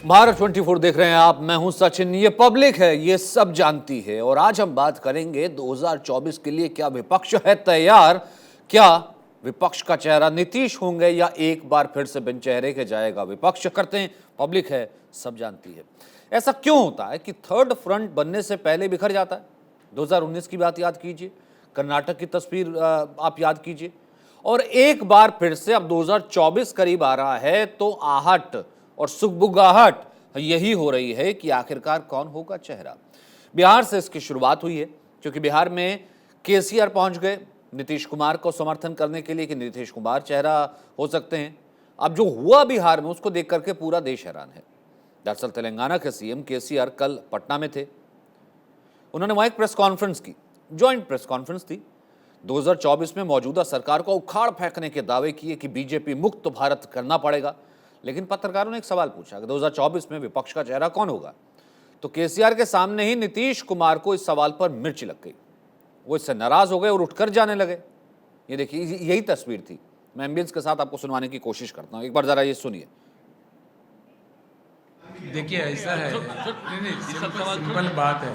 भारत 24 देख रहे हैं आप। मैं हूं सचिन। ये पब्लिक है, ये सब जानती है। और आज हम बात करेंगे 2024 के लिए क्या विपक्ष है तैयार। क्या विपक्ष का चेहरा नीतीश होंगे या एक बार फिर से बिन चेहरे के जाएगा विपक्ष। करते हैं, पब्लिक है, सब जानती है। ऐसा क्यों होता है कि थर्ड फ्रंट बनने से पहले बिखर जाता है। 2019 की बात याद कीजिए, कर्नाटक की तस्वीर आप याद कीजिए। और एक बार फिर से अब 2024 करीब आ रहा है तो आहट और सुगबुगाहट यही हो रही है कि आखिरकार कौन होगा चेहरा। बिहार से इसकी शुरुआत हुई है, क्योंकि बिहार में केसीआर पहुंच गए नीतीश कुमार को समर्थन करने के लिए कि नीतीश कुमार चेहरा हो सकते हैं। अब जो हुआ बिहार में उसको देख करके पूरा देश हैरान है। दरअसल तेलंगाना के सीएम केसीआर कल पटना में थे। उन्होंने वहां एक प्रेस कॉन्फ्रेंस की, ज्वाइंट प्रेस कॉन्फ्रेंस थी। 2024 में मौजूदा सरकार को उखाड़ फेंकने के दावे किए कि बीजेपी मुक्त भारत करना पड़ेगा। लेकिन पत्रकारों ने एक सवाल पूछा कि 2024 में विपक्ष का चेहरा कौन होगा। तो केसीआर के सामने ही नीतीश कुमार को इस सवाल पर मिर्च लग गई। वो इससे नाराज हो गए और उठकर जाने लगे। ये देखिए, यही तस्वीर थी। मैं एम्बियंस के साथ आपको सुनवाने की कोशिश करता हूं, एक बार जरा ये सुनिए। देखिए ऐसा है, नहीं सिंपल बात है।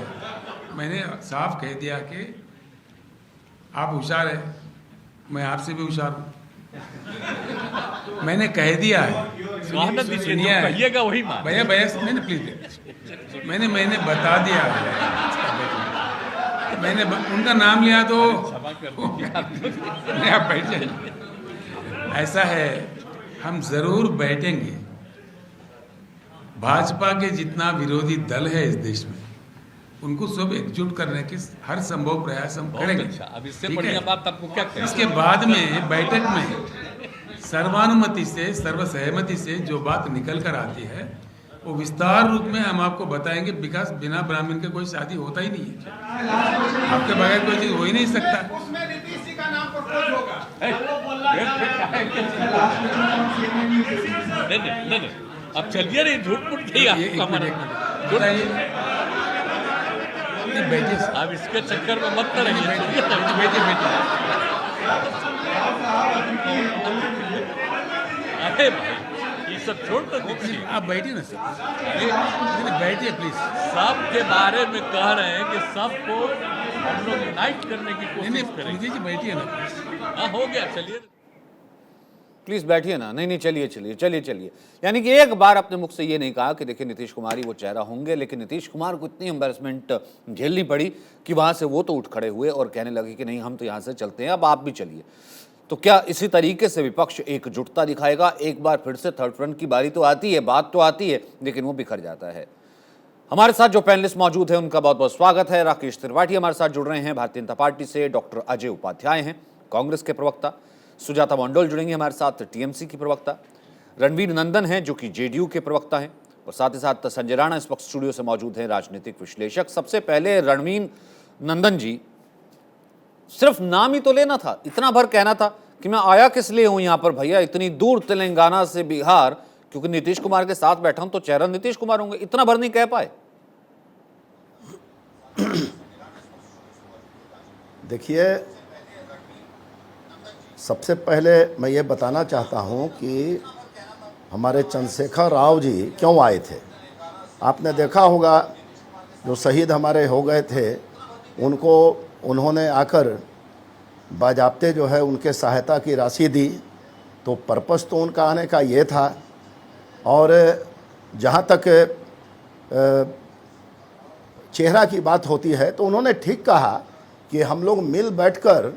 मैंने साफ कह दिया कि आप होशियार है, मैं आपसे भी होशियार हूँ। मैंने कह दिया है, सुनिए कहिएगा वही मान। भैया नहीं प्लीज, मैंने बता दिया है। मैंने उनका नाम लिया तो आप बैठ जाइए। ऐसा है, हम जरूर बैठेंगे। भाजपा के जितना विरोधी दल है इस देश में, उनको सब एकजुट करने के हर संभव प्रयास हम करेंगे। अब इससे बढ़िया बात आपको क्या कहें? इसके बाद में बैठक में सर्वानुमति से, सर्वसहमति से जो बात निकल कर आती है वो विस्तार रूप में हम आपको बताएंगे। विकास बिना ब्राह्मण के कोई शादी होता ही नहीं है। आपके बगैर कोई चीज हो ही नहीं सकता। उसमें नीतीश जी का नाम प्रपोज होगा। नहीं, अब चलिए नहीं, झूठ मूठ नहीं बैठिए, आप इसके चक्कर में मत रहिए। अरे भाई, ये सब छोड़ तो दीजिए। आप बैठिए ना सर, बैठिए प्लीज। सबके बारे में कह रहे हैं कि सबको हम लोग यूनाइट करने की कोशिश करेंगे। जी बैठिए ना। हाँ, हो गया, चलिए प्लीज बैठिए ना। नहीं, चलिए। यानी कि एक बार अपने मुख से ये नहीं कहा कि देखिए नीतीश कुमार ही वो चेहरा होंगे। लेकिन नीतीश कुमार को इतनी एम्बैरेसमेंट झेलनी पड़ी कि वहां से वो तो उठ खड़े हुए और कहने लगे कि नहीं, हम तो यहां से चलते हैं, अब आप भी चलिए। तो क्या इसी तरीके से विपक्ष एकजुटता दिखाएगा? एक बार फिर से थर्ड फ्रंट की बारी तो आती है, बात तो आती है, लेकिन वो बिखर जाता है। हमारे साथ जो पैनलिस्ट मौजूद है उनका बहुत बहुत स्वागत है। राकेश त्रिपाठी हमारे साथ जुड़ रहे हैं भारतीय जनता पार्टी से। डॉक्टर अजय उपाध्याय हैं, कांग्रेस के प्रवक्ता। सुजाता मंडल जुड़ेंगे हमारे साथ, टीएमसी की प्रवक्ता। रणवीर नंदन हैं जो कि जेडीयू के प्रवक्ता हैं। और साथ ही साथ संजय राणा इस वक्त स्टूडियो से मौजूद हैं, राजनीतिक विश्लेषक। सबसे पहले रणवीर नंदन जी, सिर्फ नाम ही तो लेना था, इतना भर कहना था कि मैं आया किस लिए हूं यहां पर भैया, इतनी दूर तेलंगाना से बिहार, क्योंकि नीतीश कुमार के साथ बैठा हूं तो चेहरा नीतीश कुमार होंगे। इतना भर नहीं कह पाए? देखिए, सबसे पहले मैं ये बताना चाहता हूँ कि हमारे चंद्रशेखर राव जी क्यों आए थे। आपने देखा होगा, जो शहीद हमारे हो गए थे उनको उन्होंने आकर बाजाब्ते जो है उनके सहायता की राशि दी। तो पर्पस तो उनका आने का ये था। और जहाँ तक चेहरा की बात होती है तो उन्होंने ठीक कहा कि हम लोग मिल बैठकर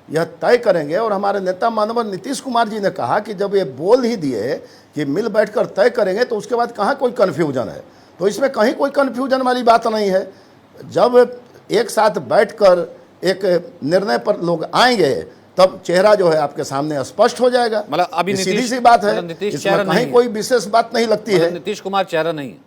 यह तय करेंगे। और हमारे नेता माननीय नीतीश कुमार जी ने कहा कि जब ये बोल ही दिए कि मिल बैठकर तय करेंगे तो उसके बाद कहाँ कोई कन्फ्यूजन है। तो इसमें कहीं कोई कन्फ्यूजन वाली बात नहीं है। जब एक साथ बैठकर एक निर्णय पर लोग आएंगे तब चेहरा जो है आपके सामने स्पष्ट हो जाएगा। मतलब अभी सीधी सी बात है, नीतीश इसमें चेहरा कहीं कोई विशेष बात नहीं लगती है। नीतीश कुमार चेहरा नहीं है?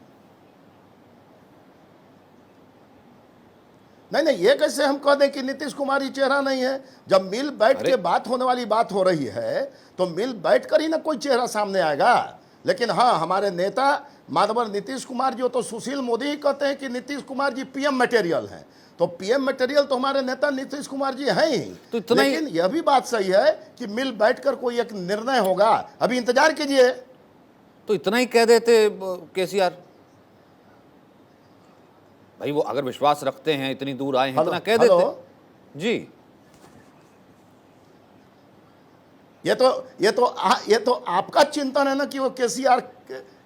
नहीं, ये कैसे हम कह दें कि नीतीश कुमार ही चेहरा नहीं है। जब मिल बैठ के बात होने वाली बात हो रही है तो मिल बैठ कर ही ना कोई चेहरा सामने आएगा। लेकिन हाँ, हमारे नेता माननीय नीतीश कुमार जी, तो सुशील मोदी ही कहते हैं कि नीतीश कुमार जी पीएम मटेरियल हैं। तो पीएम मटेरियल तो हमारे नेता नीतीश कुमार जी हैं ही। तो लेकिन यह भी बात सही है कि मिल बैठकर कोई एक निर्णय होगा। अभी इंतजार कीजिए, तो इतना ही कह देते केसीआर भाई, वो अगर विश्वास रखते हैं, इतनी दूर आए हैं, इतना कह देते जी। ये तो आपका चिंतन है ना कि वो केसीआर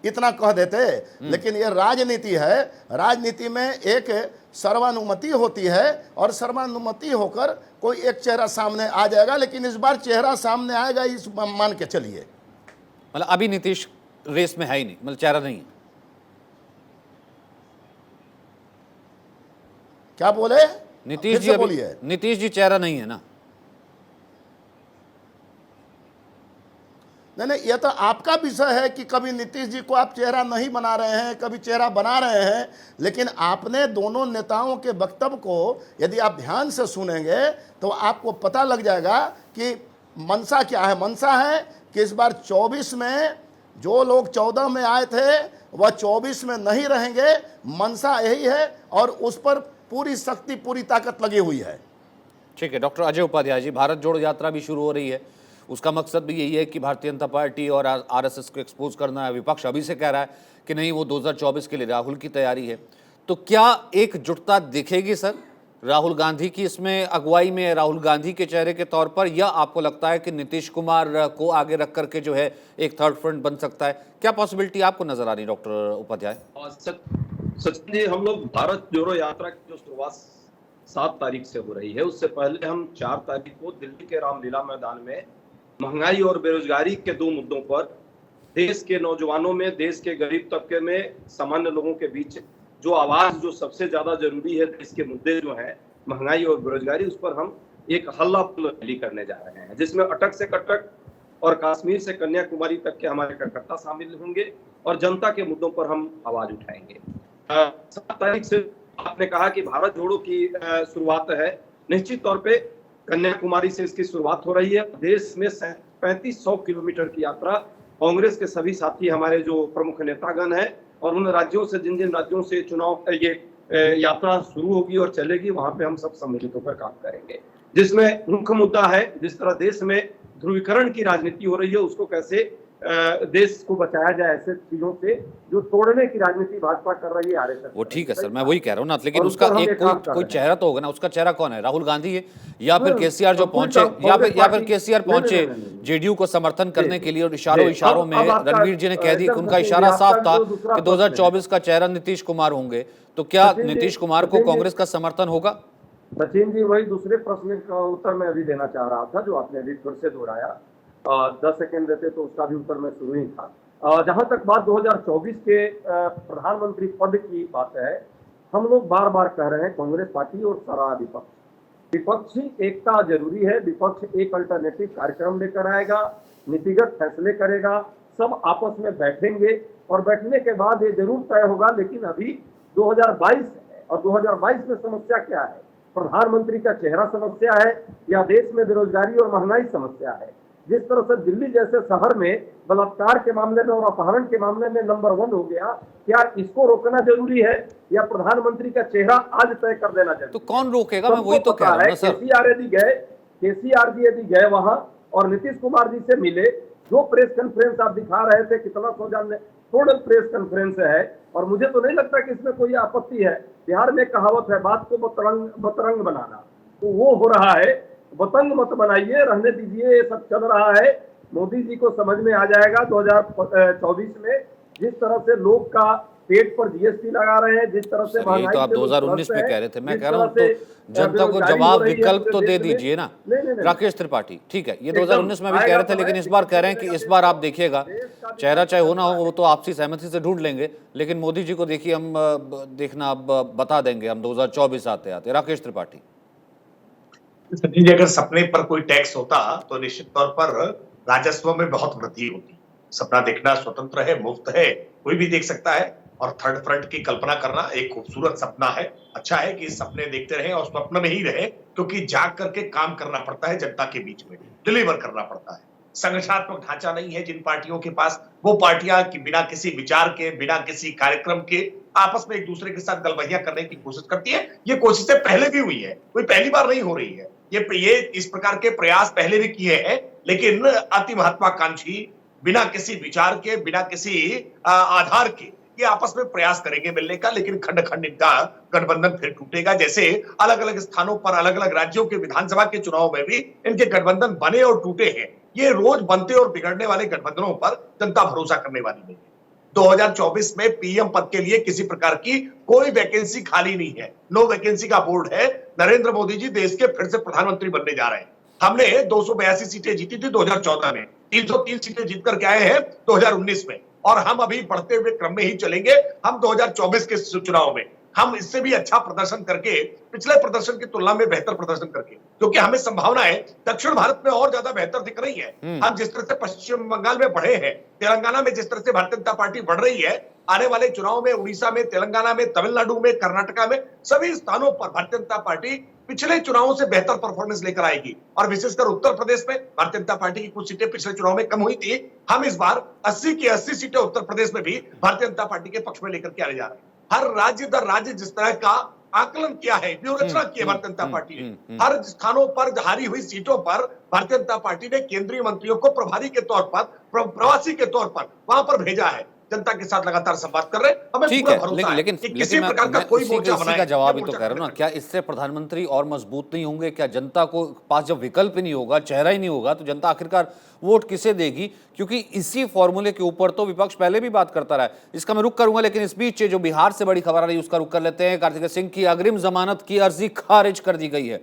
इतना कह देते, लेकिन ये राजनीति है। राजनीति में एक सर्वानुमति होती है और सर्वानुमति होकर कोई एक चेहरा सामने आ जाएगा, लेकिन इस बार चेहरा सामने आएगा, इस मान के चलिए। मतलब अभी नीतीश रेस में है ही नहीं, मतलब चेहरा नहीं है। क्या बोले नीतीश जी? बोलिए। नीतीश जी चेहरा नहीं है ना? नहीं, ये तो आपका विषय है कि कभी नीतीश जी को आप चेहरा नहीं बना रहे हैं, कभी चेहरा बना रहे हैं, लेकिन आपने दोनों नेताओं के वक्तव्य को यदि आप ध्यान से सुनेंगे तो आपको पता लग जाएगा कि मंशा क्या है। मंशा है कि इस बार 24 में जो लोग 14 में आए थे वह 24 में नहीं रहेंगे। मंशा यही है और उस पर पूरी शक्ति, पूरी ताकत लगी हुई है। ठीक है। डॉक्टर अजय उपाध्याय जी, भारत जोड़ो यात्रा भी शुरू हो रही है, उसका मकसद भी यही है कि भारतीय जनता पार्टी और आरएसएस को एक्सपोज करना है। विपक्ष अभी से कह रहा है कि नहीं, वो 2024 के लिए राहुल की तैयारी है। तो क्या एकजुटता दिखेगी सर राहुल गांधी की इसमें अगुवाई में, राहुल गांधी के चेहरे के तौर पर, या आपको लगता है कि नीतीश कुमार को आगे रख करके जो है एक थर्ड फ्रंट बन सकता है? क्या पॉसिबिलिटी आपको नजर आ रही डॉक्टर उपाध्याय? सचिन जी, हम लोग भारत जोड़ो यात्रा की जो शुरुआत 7 तारीख से हो रही है, उससे पहले हम 4 तारीख को दिल्ली के रामलीला मैदान में महंगाई और बेरोजगारी के 2 मुद्दों पर देश के नौजवानों में, देश के गरीब तबके में, सामान्य लोगों के बीच जो आवाज जो सबसे ज्यादा जरूरी है, देश के मुद्दे जो हैं महंगाई और बेरोजगारी, उस पर हम एक हल्ला रैली करने जा रहे हैं, जिसमें अटक से कटक और कश्मीर से कन्याकुमारी तक के हमारे कार्यकर्ता शामिल होंगे और जनता के मुद्दों पर हम आवाज उठाएंगे। 7 तारीख से आपने कहा कि भारत जोड़ो की शुरुआत है, निश्चित तौर पे कन्याकुमारी से इसकी शुरुआत हो रही है। देश में 3500 किलोमीटर की यात्रा, कांग्रेस के सभी साथी हमारे जो प्रमुख नेतागण हैं और उन राज्यों से, जिन जिन राज्यों से चुनाव ये यात्रा शुरू होगी और चलेगी, वहां पे हम सब सम्मिलित होकर काम करेंगे। जिसमें मुख्य मुद्दा है, जिस तरह देश में ध्रुवीकरण की राजनीति हो रही है, उसको कैसे देश को बचाया जाए ऐसे चीजों से जो तोड़ने की राजनीति भाजपा कर रही है, आरएसएस। वो ठीक है सर, मैं वही कह रहा हूँ ना, लेकिन उसका एक कोई चेहरा तो होगा ना। उसका चेहरा कौन है? राहुल गांधी है या फिर केसीआर जो पहुंचे, या फिर केसीआर पहुंचे जेडीयू को समर्थन करने के लिए, और इशारों में रणवीर जी ने कह दी, उनका इशारा साफ था कि 2024 का चेहरा नीतीश कुमार होंगे। तो क्या नीतीश कुमार को कांग्रेस का समर्थन होगा? सचिन जी, वही दूसरे प्रश्न का उत्तर मैं अभी देना चाह रहा था जो आपने अभी फिर से दोहराया। 10 सेकेंड देते तो उसका भी उत्तर मैं शुरू ही था। जहां तक बात 2024 के प्रधानमंत्री पद की बात है, हम लोग बार बार कह रहे हैं, कांग्रेस पार्टी और सारा विपक्षी एकता जरूरी है। विपक्ष एक अल्टरनेटिव कार्यक्रम लेकर आएगा, नीतिगत फैसले करेगा, सब आपस में बैठेंगे और बैठने के बाद ये जरूर तय होगा। लेकिन अभी 2022 है और 2022 में समस्या क्या है? प्रधानमंत्री का चेहरा समस्या है या देश में बेरोजगारी और महंगाई समस्या है? जिस तरह से दिल्ली जैसे शहर में बलात्कार के मामले में और अपहरण के मामले में नंबर 1 हो गया, क्या इसको रोकना जरूरी है या प्रधानमंत्री का चेहरा आज तय कर देना जरूरी? तो कौन रोकेगा? मैं वही तो कह रहा हूं सर। केसीआर जी यदि गए वहां और नीतीश कुमार जी से मिले, जो प्रेस कॉन्फ्रेंस आप दिखा रहे थे, कितना थोड़ा प्रेस कॉन्फ्रेंस है, और मुझे तो नहीं लगता कि इसमें कोई आपत्ति है। बिहार में कहावत है, बात को बतरंग बनाना, तो वो हो रहा है। बतंग मत बनाइए, रहने दीजिए, ये सब चल रहा है। मोदी जी को समझ में आ जाएगा 2024 में, जिस तरह से लोग का पेट पर जीएसटी लगा रहे हैं, जिस तरह से यही तो आप 2019 में कह रहे थे। मैं कह रहा हूँ तो जनता को जवाब, विकल्प तो दे दीजिए ना। राकेश त्रिपाठी, ठीक है, ये 2019 में भी कह रहे थे, लेकिन इस बार कह रहे हैं कि इस बार आप देखिएगा, चेहरा चाहे हो ना हो, वो तो आपसी सहमति से ढूंढ लेंगे, लेकिन मोदी जी को देखिए हम देखना अब बता देंगे हम 2024 आते आते। राकेश त्रिपाठी सचिन जी, अगर सपने पर कोई टैक्स होता तो निश्चित तौर पर राजस्व में बहुत वृद्धि होती। सपना देखना स्वतंत्र है, मुफ्त है, कोई भी देख सकता है, और थर्ड फ्रंट की कल्पना करना एक खूबसूरत सपना है। अच्छा है कि सपने देखते रहे और स्वप्न में ही रहे, क्योंकि जाग करके काम करना पड़ता है, जनता के बीच में डिलीवर करना पड़ता है। संगठनात्मक ढांचा नहीं है जिन पार्टियों के पास, वो पार्टियां कि बिना किसी विचार के, बिना किसी कार्यक्रम के आपस में एक दूसरे के साथ गलबहियां करने की कोशिश करती है। ये कोशिशें पहले भी हुई है, कोई पहली बार नहीं हो रही है। ये इस प्रकार के प्रयास पहले भी किए हैं, लेकिन अति महत्वाकांक्षी बिना किसी विचार के, बिना किसी आधार के ये आपस में प्रयास करेंगे मिलने का, लेकिन खंड खंड इनका गठबंधन फिर टूटेगा। जैसे अलग अलग स्थानों पर, अलग अलग राज्यों के विधानसभा के चुनाव में भी इनके गठबंधन बने और टूटे हैं। ये रोज बनते और बिगड़ने वाले गठबंधनों पर जनता भरोसा करने वाली नहीं है। 2024 में पीएम पद के लिए किसी प्रकार की कोई वैकेंसी खाली नहीं है, नो वैकेंसी का बोर्ड है। नरेंद्र मोदी जी देश के फिर से प्रधानमंत्री बनने जा रहे हैं। हमने 282 सीटें जीती थी 2014 में, 303 सीटें जीत करके आए हैं 2019 में, और हम अभी बढ़ते हुए क्रम में ही चलेंगे। हम 2024 के चुनाव में हम इससे भी अच्छा प्रदर्शन करके, पिछले प्रदर्शन की तुलना में बेहतर प्रदर्शन करके, क्योंकि हमें संभावनाएं दक्षिण भारत में और ज्यादा बेहतर दिख रही है। हम जिस तरह से पश्चिम बंगाल में बढ़े हैं, तेलंगाना में जिस तरह से भारतीय जनता पार्टी बढ़ रही है, आने वाले चुनाव में उड़ीसा में, तेलंगाना में, तमिलनाडु में, कर्नाटका में, सभी स्थानों पर भारतीय जनता पार्टी पिछले चुनावों से बेहतर परफॉर्मेंस लेकर आएगी। और विशेषकर उत्तर प्रदेश में भारतीय जनता पार्टी की कुछ सीटें पिछले चुनाव में कम हुई थी, हम इस बार 80 की 80 सीटें उत्तर प्रदेश में भी भारतीय जनता पार्टी के पक्ष में लेकर के आने जा रहे हैं। हर राज्य दर राज्य जिस तरह का आकलन किया है, व्यूहरचना की है भारतीय जनता पार्टी ने, हर स्थानों पर हारी हुई सीटों पर भारतीय जनता पार्टी ने केंद्रीय मंत्रियों को प्रभारी के तौर पर, प्रवासी के तौर पर वहां पर भेजा है। जनता के साथ लगातार संवाद कर रहे हैं। हमें ठीक पूरा है, भरोसा लेकिन है कि किसी प्रकार का कोई मोर्चा इसी बनाए, का जवाब ही ये तो मोर्चा कह रहा हूं ना। करने क्या इससे प्रधानमंत्री और मजबूत नहीं होंगे? क्या जनता को पास जब विकल्प ही नहीं होगा, चेहरा ही नहीं होगा, तो जनता आखिरकार वोट किसे देगी? क्योंकि इसी फॉर्मूले के ऊपर तो विपक्ष पहले भी बात करता रहा है। इसका मैं रुख करूंगा, लेकिन इस बीच जो बिहार से बड़ी खबर आ रही है उसका रुख कर लेते हैं। कार्तिकेय सिंह की अग्रिम जमानत की अर्जी खारिज कर दी गई है।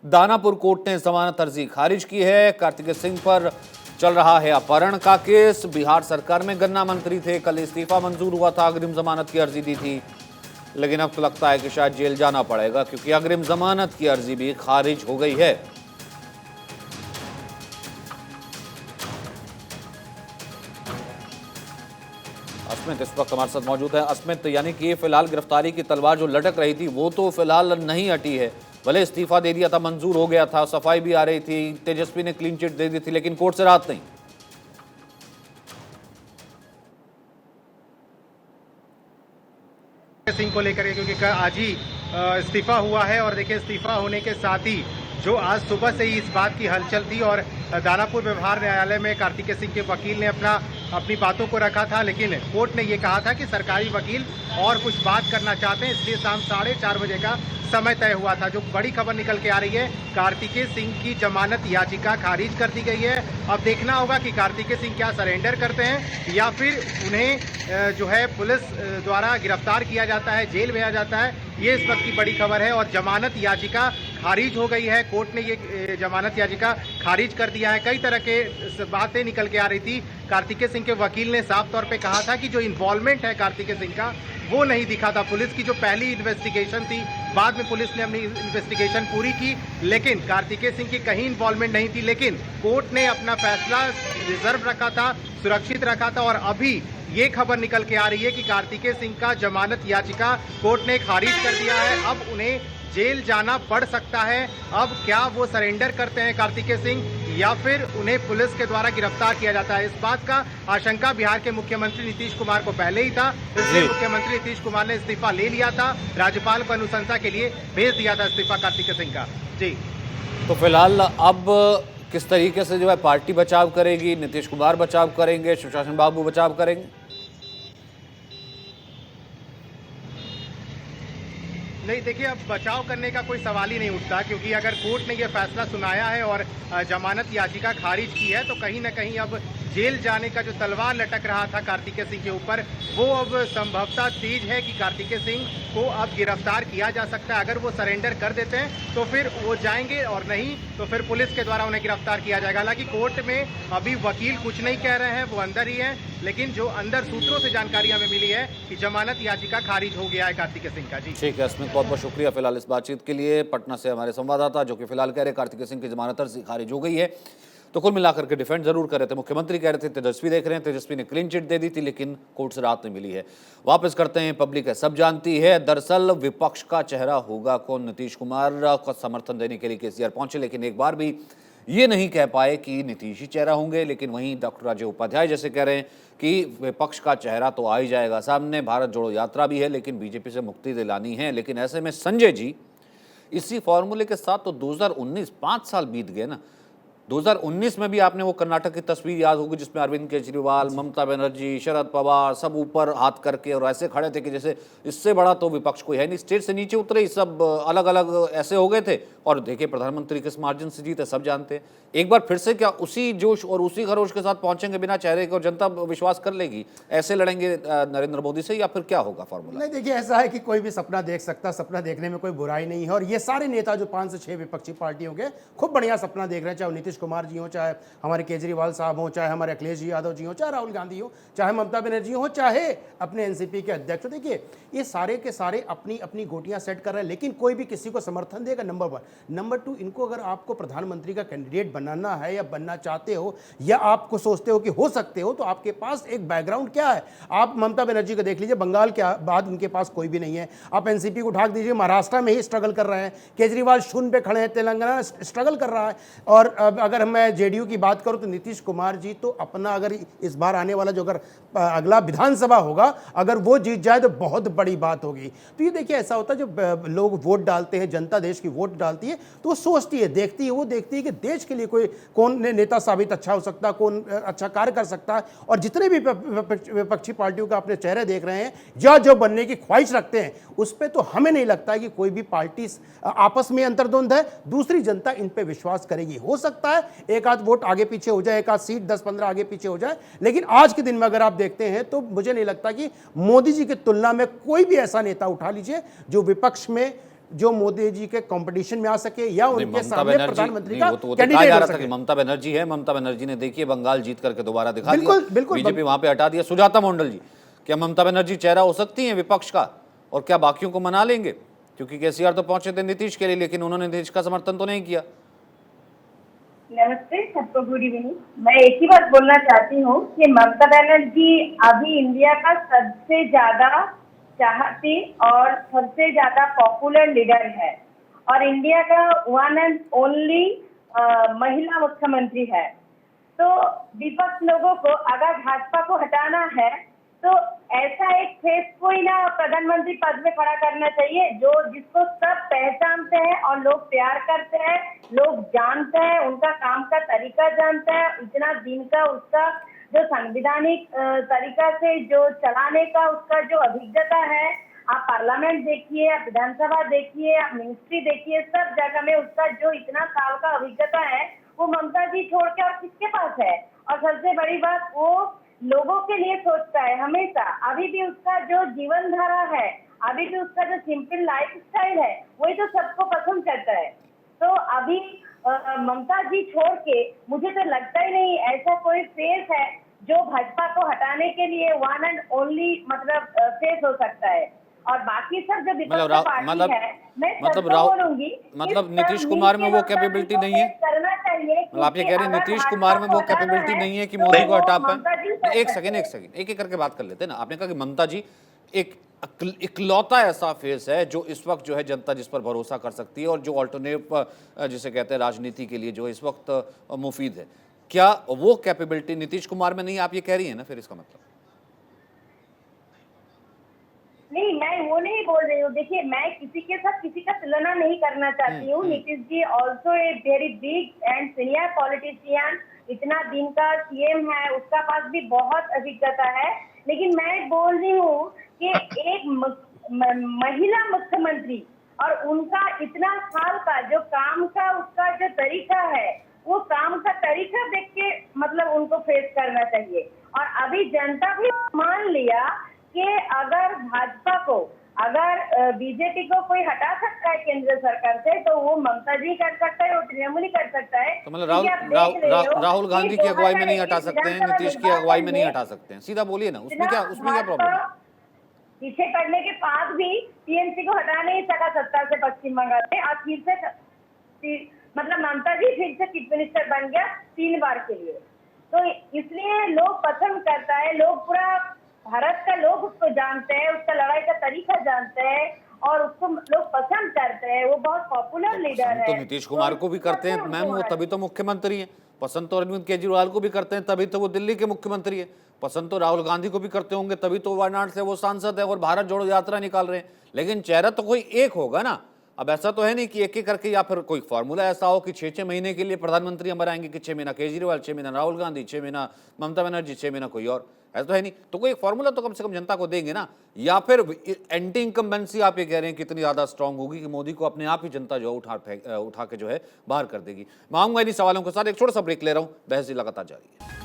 दानापुर कोर्ट ने जमानत अर्जी खारिज की है। कार्तिकेय सिंह पर चल रहा है अपहरण का केस। बिहार सरकार में गन्ना मंत्री थे, कल इस्तीफा मंजूर हुआ था, अग्रिम जमानत की अर्जी दी थी, लेकिन अब तो लगता है कि शायद जेल जाना पड़ेगा, क्योंकि अग्रिम जमानत की अर्जी भी खारिज हो गई है। अस्मित इस वक्त हमारे साथ मौजूद है। अस्मित, यानी कि फिलहाल गिरफ्तारी की तलवार जो लटक रही थी वो तो फिलहाल नहीं हटी है। भले इस्तीफा दे दिया था, मंजूर हो गया था, सफाई भी आ रही थी, तेजस्वी ने क्लीन चिट दे दी थी, लेकिन कोर्ट से राहत नहीं। सिंह को लेकर के, क्योंकि आज ही इस्तीफा हुआ है, और देखिए इस्तीफा होने के साथ ही जो आज सुबह से ही इस बात की हलचल थी, और दानापुर व्यवहार न्यायालय में कार्तिकेय सिंह के वकील ने अपनी बातों को रखा था, लेकिन कोर्ट ने ये कहा था कि सरकारी वकील और कुछ बात करना चाहते हैं, इसलिए शाम 4:30 बजे का समय तय हुआ था। जो बड़ी खबर निकल के आ रही है, कार्तिकेय सिंह की जमानत याचिका खारिज कर दी गई है। अब देखना होगा कि कार्तिकेय सिंह क्या सरेंडर करते हैं या फिर उन्हें जो है पुलिस द्वारा गिरफ्तार किया जाता है, जेल भेजा जाता है। ये इस वक्त की बड़ी खबर है, और जमानत याचिका खारिज हो गई है। कोर्ट ने ये जमानत याचिका खारिज कर दिया है। कई तरह के बातें निकल के आ रही थी। कार्तिकेय सिंह के वकील ने साफ तौर पे कहा था कि जो इन्वॉल्वमेंट है कार्तिकेय सिंह का वो नहीं दिखा था। पुलिस की जो पहली इन्वेस्टिगेशन थी, बाद में पुलिस ने अपनी इन्वेस्टिगेशन पूरी की, लेकिन कार्तिकेय सिंह की कहीं इन्वॉल्वमेंट नहीं थी। लेकिन कोर्ट ने अपना फैसला रिजर्व रखा था, सुरक्षित रखा था, और अभी ये खबर निकल के आ रही है कि कार्तिकेय सिंह का जमानत याचिका कोर्ट ने खारिज कर दिया है। अब उन्हें जेल जाना पड़ सकता है। अब क्या वो सरेंडर करते हैं कार्तिकेय सिंह, या फिर उन्हें पुलिस के द्वारा गिरफ्तार किया जाता है? इस बात का आशंका बिहार के मुख्यमंत्री नीतीश कुमार को पहले ही था, इसलिए मुख्यमंत्री नीतीश कुमार ने इस्तीफा ले लिया था, राज्यपाल को अनुशंसा के लिए भेज दिया था इस्तीफा कार्तिकेय सिंह का। जी, तो फिलहाल अब किस तरीके से जो है पार्टी बचाव करेगी? नीतीश कुमार बचाव करेंगे, सुशासन बाबू बचाव करेंगे? नहीं, देखिए अब बचाव करने का कोई सवाल ही नहीं उठता, क्योंकि अगर कोर्ट ने यह फैसला सुनाया है और जमानत याचिका खारिज की है, तो कहीं ना कहीं अब जेल जाने का जो तलवार लटक रहा था कार्तिकेय सिंह के ऊपर, वो अब संभवतः तेज है कि कार्तिकेय सिंह को अब गिरफ्तार किया जा सकता है। अगर वो सरेंडर कर देते हैं तो फिर वो जाएंगे, और नहीं तो फिर पुलिस के द्वारा उन्हें गिरफ्तार किया जाएगा। हालांकि कोर्ट में अभी वकील कुछ नहीं कह रहे हैं, वो अंदर ही है, लेकिन जो अंदर सूत्रों से जानकारी हमें मिली है कि जमानत याचिका खारिज हो गया है कार्तिकेय सिंह का। जी ठीक है अस्मित, बहुत बहुत शुक्रिया फिलहाल इस बातचीत के लिए। पटना से हमारे संवाददाता जो कि फिलहाल कह रहे कार्तिकेय सिंह की जमानत अर्जी खारिज हो गई है। तो कुल मिलाकर के डिफेंड जरूर कर रहे थे, मुख्यमंत्री कह रहे थे तेजस्वी देख रहे हैं, तेजस्वी ने क्लीन चिट दे दी थी, लेकिन कोर्ट से राहत नहीं मिली है। वापस करते हैं, पब्लिक है सब जानती है, दरअसल विपक्ष का चेहरा होगा कौन? नीतीश कुमार को समर्थन देने के लिए केसीआर पहुंचे, लेकिन एक बार भी ये नहीं कह पाए कि नीतीश ही चेहरा होंगे। लेकिन वहीं डॉक्टर राजीव उपाध्याय जैसे कह रहे हैं कि विपक्ष का चेहरा तो आ ही जाएगा सामने, भारत जोड़ो यात्रा भी है, लेकिन बीजेपी से मुक्ति दिलानी है। लेकिन ऐसे में संजय जी, इसी फॉर्मूले के साथ तो 2019 5 साल बीत गए ना, 2019 में भी आपने वो कर्नाटक की तस्वीर याद होगी जिसमें अरविंद केजरीवाल, ममता बनर्जी, शरद पवार सब ऊपर हाथ करके और ऐसे खड़े थे कि जैसे इससे बड़ा तो विपक्ष कोई है नहीं। स्टेज से नीचे उतरे, सब अलग अलग ऐसे हो गए थे और देखिए प्रधानमंत्री किस मार्जिन से जीते सब जानते हैं। एक बार फिर से क्या उसी जोश और उसी खरोश के साथ पहुंचेंगे बिना चेहरे के और जनता विश्वास कर लेगी? ऐसे लड़ेंगे नरेंद्र मोदी से या फिर क्या होगा फॉर्मूला? नहीं, देखिए ऐसा है कि कोई भी सपना देख सकता, सपना देखने में कोई बुराई नहीं है। और ये सारे नेता जो 5 से 6 विपक्षी पार्टियों के खूब बढ़िया सपना देख रहे हैं, चाहे नीतीश कुमार जी हो, चाहे हमारे केजरीवाल साहब हो, चाहे हमारे अखिलेश जी यादव जी हो, चाहे राहुल गांधी हो, चाहे ममता बनर्जी हो, चाहे अपने एनसीपी के अध्यक्ष। देखिए ये सारे के सारे अपनी अपनी गोटियां सेट कर रहे हैं, लेकिन कोई भी किसी को समर्थन देगा, नंबर 1। नंबर 2, इनको अगर आपको प्रधानमंत्री का कैंडिडेट बनाना है या बनना चाहते हो या आपको सोचते हो कि हो सकते हो, तो आपके पास एक बैकग्राउंड क्या है। आप ममता बनर्जी को देख लीजिए, बंगाल के बाद उनके पास कोई भी नहीं है। आप एनसीपी को ढाक दीजिए, महाराष्ट्र में ही स्ट्रगल कर रहे हैं। केजरीवाल शून्य पे खड़े हैं, तेलंगाना स्ट्रगल कर रहा है। और अगर मैं जेडीयू की बात करूं तो नीतीश कुमार जी तो अपना, अगर इस बार आने वाला जो अगर अगला विधानसभा होगा अगर वो जीत जाए तो बहुत बड़ी बात होगी। तो ये देखिए ऐसा होता है, जब लोग वोट डालते हैं, जनता देश की वोट डालती है तो वो सोचती है, देखती है, वो देखती है कि देश के लिए कोई कौन नेता साबित अच्छा हो सकता है, कौन अच्छा कार्य कर सकता है। और जितने भी विपक्षी पार्टियों का अपने चेहरे देख रहे हैं या जो बनने की ख्वाहिश रखते हैं, उस पर तो हमें नहीं लगता है कि कोई भी पार्टी आपस में अंतर्द्वंद है। दूसरी जनता इन पे विश्वास करेगी। हो सकता है एक आध वोट आगे पीछे हो जाए, एक आध सीट 10-15 आगे पीछे हो जाए, लेकिन आज के दिन में अगर आप देखते हैं तो मुझे नहीं लगता कि मोदी जी की तुलना में कोई भी ऐसा नेता उठा लीजिए जो विपक्ष में जो मोदी जी के कंपटीशन में आ सके या उनके सामने प्रधानमंत्री का कैंडिडेट हो सके। ममता बनर्जी है, ममता बनर्जी ने देखिए बंगाल जीत करके दोबारा दिखा दिया, बिल्कुल बीजेपी वहां पे हटा दिया। सुजाता मंडल जी, क्या ममता बनर्जी चेहरा हो सकती है विपक्ष का और क्या बाकियों को मना लेंगे? क्योंकि केसीआर तो पहुंचे थे नीतीश के लिए, लेकिन उन्होंने नीतीश का समर्थन तो नहीं किया। नमस्ते सबको, गुड इवनिंग। मैं एक ही बात बोलना चाहती हूँ कि ममता बनर्जी अभी इंडिया का सबसे ज्यादा चाहती और सबसे ज्यादा पॉपुलर लीडर है और इंडिया का वन एंड ओनली महिला मुख्यमंत्री है। तो विपक्ष लोगों को अगर भाजपा को हटाना है तो ऐसा एक फेस कोई ना प्रधानमंत्री पद में खड़ा करना चाहिए जो जिसको सब पहचानते हैं और लोग प्यार करते हैं, लोग जानते हैं, उनका काम का तरीका जानते हैं, इतना दिन का उसका जो संवैधानिक तरीका से जो चलाने का उसका जो अभिज्ञता है। आप पार्लियामेंट देखिए, आप विधानसभा देखिए, आप मिनिस्ट्री देखिए, सब जगह में उसका जो इतना साल का अभिज्ञता है वो ममता जी छोड़ के और किसके पास है। और सबसे बड़ी बात, वो लोगों के लिए सोचता है हमेशा। अभी भी उसका जो जीवन धारा है, अभी भी उसका जो सिंपल लाइफ स्टाइल है, वही तो सबको पसंद करता है। तो अभी ममता जी छोड़ के मुझे तो लगता ही नहीं ऐसा कोई फेस है जो भाजपा को हटाने के लिए वन एंड ओनली मतलब फेस हो सकता है। और बाकी सब जो विपक्ष पार्टी है, मैं बोलूंगी मतलब नीतीश कुमार में वो कैपेबिलिटी नहीं है, करना चाहिए। आप ये कह रहे हैं नीतीश कुमार में वो कैपेबिलिटी नहीं है कि मोदी को हटा पाए? एक सेकंड एक करके बात कर लेते हैं ना। आपने कहा कि ममता जी एक इकलौता ऐसा फेस है जो इस वक्त जो है जनता जिस पर भरोसा कर सकती है और जो ऑल्टरनेटिव जिसे कहते हैं राजनीति के लिए जो इस वक्त मुफीद है। क्या वो कैपेबिलिटी नीतीश कुमार में नहीं, आप ये कह रही है ना? फिर इसका मतलब नहीं, मैं वो नहीं बोल रही हूँ। देखिए, मैं किसी के साथ किसी का तुलना नहीं करना चाहती हूँ। Nitish ji also a very big and senior politician, इतना दिन का सीएम है, उसका पास भी बहुत अभिज्ञता है। लेकिन मैं बोल रही हूँ कि एक महिला मुख्यमंत्री और उनका इतना साल का जो काम का उसका जो तरीका है, वो काम का तरीका देख के मतलब उनको फेस करना चाहिए। और अभी जनता भी मान लिया कि अगर भाजपा को, अगर बीजेपी को कोई हटा सकता है केंद्र सरकार से तो वो ममता जी कर सकता है, वो तृणमूल कर सकता है। तो मतलब राहुल गांधी की अगुवाई में नहीं हटा सकते हैं, नीतीश की अगुवाई में नहीं हटा सकते हैं? सीधा बोलिए ना, उसमें क्या प्रॉब्लम है? पीछे पड़ने के बाद भी टीएमसी को हटा नहीं सका सत्ता से पश्चिम बंगाल से। और फिर से मतलब ममता जी फिर से चीफ मिनिस्टर बन गया 3 बार के लिए। तो इसलिए लोग पसंद करता है, लोग पूरा भारत का लोग उसको जानते हैं, उसका लड़ाई का तरीका जानते हैं और उसको लोग पसंद करते हैं। वो बहुत पॉपुलर लीडर है। तो नीतीश कुमार को भी करते हैं मैम, वो तभी तो मुख्यमंत्री है। पसंद तो अरविंद केजरीवाल को भी करते हैं, तभी तो वो दिल्ली के मुख्यमंत्री है। पसंद तो राहुल गांधी को भी करते होंगे, तभी तो वायनाड से वो सांसद है और भारत जोड़ो यात्रा निकाल रहे हैं। लेकिन चेहरा तो कोई एक होगा ना। अब ऐसा तो है नहीं कि एक एक करके, या फिर कोई फॉर्मूला ऐसा हो कि 6-6 महीने के लिए प्रधानमंत्री हम बनाएंगे कि 6 महीना केजरीवाल, 6 महीना राहुल गांधी, 6 महीना ममता बनर्जी, 6 महीना कोई और, ऐसा तो है नहीं। तो कोई एक फॉर्मूला तो कम से कम जनता को देंगे ना। या फिर एंटी इनकम्बेंसी आप ये कह रहे हैं कितनी ज्यादा स्ट्रांग होगी कि मोदी को अपने आप ही जनता जो है उठा के जो है बाहर कर देगी। मैं आऊंगा इन्हीं सवालों के साथ, एक छोटा सा ब्रेक ले रहा हूं, बहस लगातार जारी है।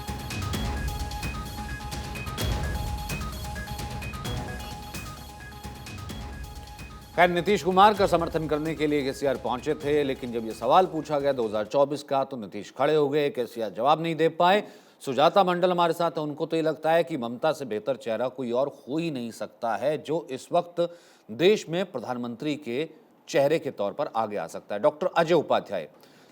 खैर, नीतीश कुमार का समर्थन करने के लिए केसीआर पहुंचे थे, लेकिन जब ये सवाल पूछा गया 2024 का तो नीतीश खड़े हो गए, केसीआर जवाब नहीं दे पाए। सुजाता मंडल हमारे साथ है, उनको तो ये लगता है कि ममता से बेहतर चेहरा कोई और हो ही नहीं सकता है जो इस वक्त देश में प्रधानमंत्री के चेहरे के तौर पर आगे आ सकता है, डॉक्टर अजय उपाध्याय।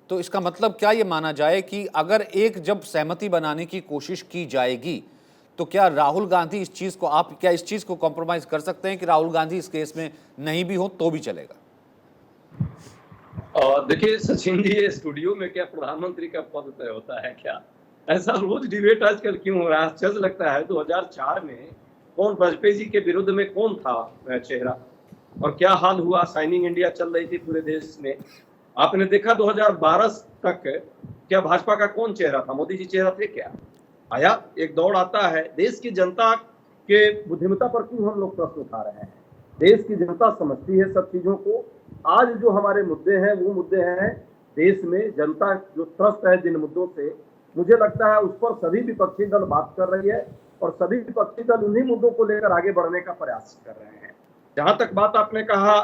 तो इसका मतलब क्या ये माना जाए कि अगर एक जब सहमति बनाने की कोशिश की जाएगी तो क्या राहुल गांधी इस चीज को, आप क्या इस चीज को कॉम्प्रोमाइज कर सकते हैं कि राहुल गांधी इस केस में नहीं भी हो तो भी चलेगा? देखिए सचिन जी, ये स्टूडियो में क्या प्रधानमंत्री का पद तय होता है क्या? ऐसा रोज डिबेट आजकल क्यों हो रहा है? आश्चर्य लगता है। 2004 में कौन वाजपेयी जी के विरुद्ध में कौन था चेहरा, और क्या हाल हुआ? साइनिंग इंडिया चल रही थी पूरे देश में। आपने देखा 2012 तक क्या भाजपा का कौन चेहरा था? मोदी जी चेहरा थे क्या? आया एक दौड़ आता है। देश की जनता के बुद्धिमत्ता पर क्यों हम लोग प्रश्न उठा रहे हैं? देश की जनता समझती है सब चीजों को। आज जो हमारे मुद्दे हैं वो मुद्दे हैं देश में जनता जो त्रस्त है जिन मुद्दों से, मुझे लगता है उस पर सभी विपक्षी दल बात कर रही है और सभी विपक्षी दल उन्हीं मुद्दों को लेकर आगे बढ़ने का प्रयास कर रहे हैं। जहां तक बात आपने कहा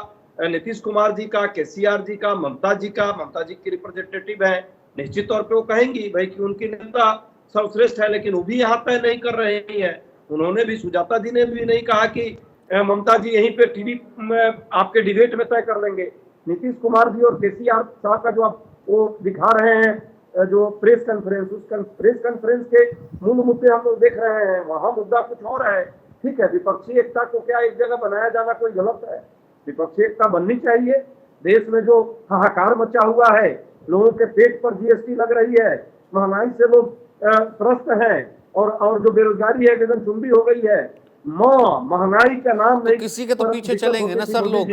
नीतीश कुमार जी का, केसीआर जी का, ममता जी का, ममता जी की रिप्रेजेंटेटिव है, निश्चित तौर पे वो कहेंगी भाई कि उनकी नेता सर्वश्रेष्ठ है, लेकिन वो भी यहाँ तय नहीं कर रहे हैं। उन्होंने भी, सुजाता जी ने भी नहीं कहा कि ममता जी यहीं पे टीवी में आपके डिबेट में तय कर लेंगे। नीतीश कुमार जी और केसीआर शाह का जो आप वो दिखा रहे हैं जो प्रेस कॉन्फ्रेंस, उस प्रेस कॉन्फ्रेंस के मूल मुद्दे हम लोग देख रहे हैं, वहां मुद्दा कुछ और है। ठीक है, विपक्षी एकता को क्या एक जगह बनाया जाना कोई गलत है? विपक्षी एकता बननी चाहिए। देश में जो हाहाकार मचा हुआ है, लोगों के पेट पर जीएसटी लग रही है, महंगाई से लोग त्रस्त है, और जो बेरोजगारी है एकदम चुंबी हो गई है। महंगाई का नाम तो नहीं, किसी के तो पीछे चलेंगे ना सर लोग,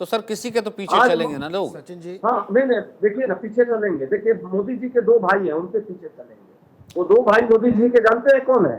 तो सर किसी के तो पीछे चलेंगे ना लोग। सचिन जी, हाँ नहीं, देखिए ना, पीछे चलेंगे। देखिए मोदी जी के 2 भाई हैं, उनके पीछे चलेंगे। वो 2 भाई मोदी जी के जानते हैं कौन है?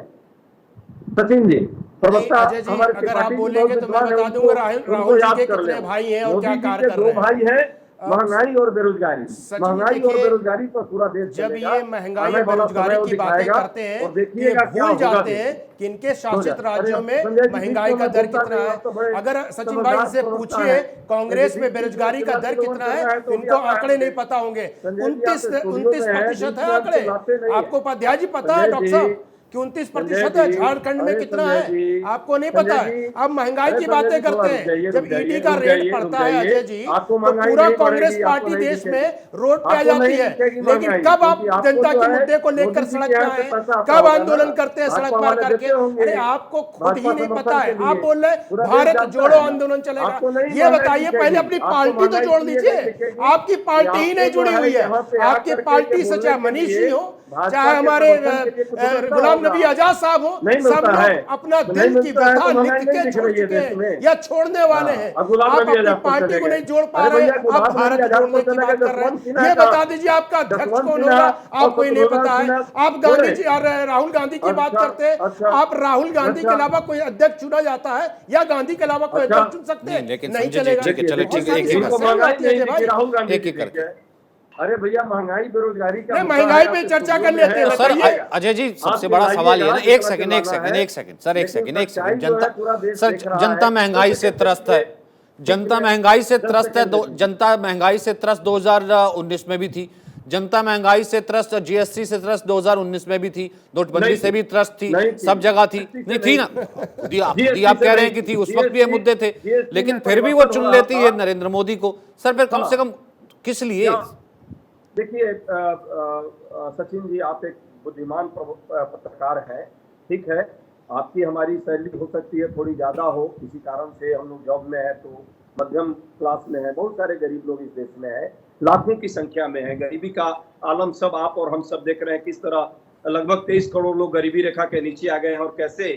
सचिन जी, प्रवक्ता हमारे अगर आप बोलेंगे तो मैं बता दूंगा राहुल जी के कितने भाई हैं और क्या कार्य कर रहे हैं। 2 भाई हैं, महंगाई और बेरोजगारी। महंगाई और बेरोजगारी पर पूरा देश जब ये महंगाई और बेरोजगारी की बातें करते हैं तो ये भूल जाते हैं कि इनके शासित राज्यों में महंगाई का दर कितना है। अगर सचिन भाई से पूछिए कांग्रेस में बेरोजगारी का दर कितना है, इनको आंकड़े नहीं पता होंगे। 29% है आंकड़े। आपको उपाध्याय जी पता है डॉक्टर साहब कि 29% है? झारखंड में कितना है आपको नहीं पता है। अब महंगाई की बातें करते हैं, जब ईडी का रेट पड़ता है अजय जी, तो पूरा कांग्रेस पार्टी देश में रोड पे आ जाती है। लेकिन कब आप जनता के मुद्दे को लेकर सड़क पे आए, कब आंदोलन करते हैं सड़क पर करके? अरे आपको खुद ही नहीं पता है। आप बोल रहे भारत जोड़ो आंदोलन चलेगा। ये बताइए पहले अपनी पार्टी तो जोड़ लीजिए। आपकी पार्टी ही नहीं जुड़ी हुई है। आपकी पार्टी से चाहे मनीष जी हो, चाहे हमारे गुलाम नबी आजाद साहब हो, सब लोग अपना दिल की व्यथा लिख के छोड़ चुके हैं या छोड़ने वाले हैं। आप अपनी पार्टी को नहीं जोड़ पा रहे, आप भारत जोड़ने की बात कर रहे हैं। ये बता दीजिए आपका अध्यक्ष कौन होगा, आपको ही नहीं पता है। आप गांधी जी और राहुल गांधी की बात करते हैं। आप राहुल गांधी के अलावा कोई अध्यक्ष चुना जाता है या गांधी के अलावा कोई अध्यक्ष चुन सकते हैं? नहीं चलेगा। अरे भैया, महंगाई बेरोजगारी का महंगाई पे चर्चा कर लेते हैं सर। अजय जी, सबसे बड़ा सवाल ये ना, एक सेकंड जनता महंगाई से त्रस्त है। जनता महंगाई से त्रस्त है। जनता महंगाई से त्रस्त 2019 में भी थी। जनता महंगाई से त्रस्त, जीएसटी से त्रस्त 2019 में भी थी, नोटबंदी से भी त्रस्त थी, सब जगह थी। नहीं थी ना? आप कह रहे हैं कि थी, उस वक्त भी ये मुद्दे थे, लेकिन फिर भी वो चुन लेती है नरेंद्र मोदी को। सर फिर कम से कम किस लिए? देखिए सचिन जी, आप एक बुद्धिमान पत्रकार हैं, ठीक है। आपकी हमारी सैलरी हो सकती है थोड़ी ज्यादा हो, किसी कारण से हम लोग जॉब में है तो मध्यम क्लास में है, बहुत सारे गरीब लोग इस देश में है, लाखों की संख्या में है। गरीबी का आलम सब आप और हम सब देख रहे हैं, किस तरह लगभग 23 करोड़ लोग गरीबी रेखा के नीचे आ गए हैं और कैसे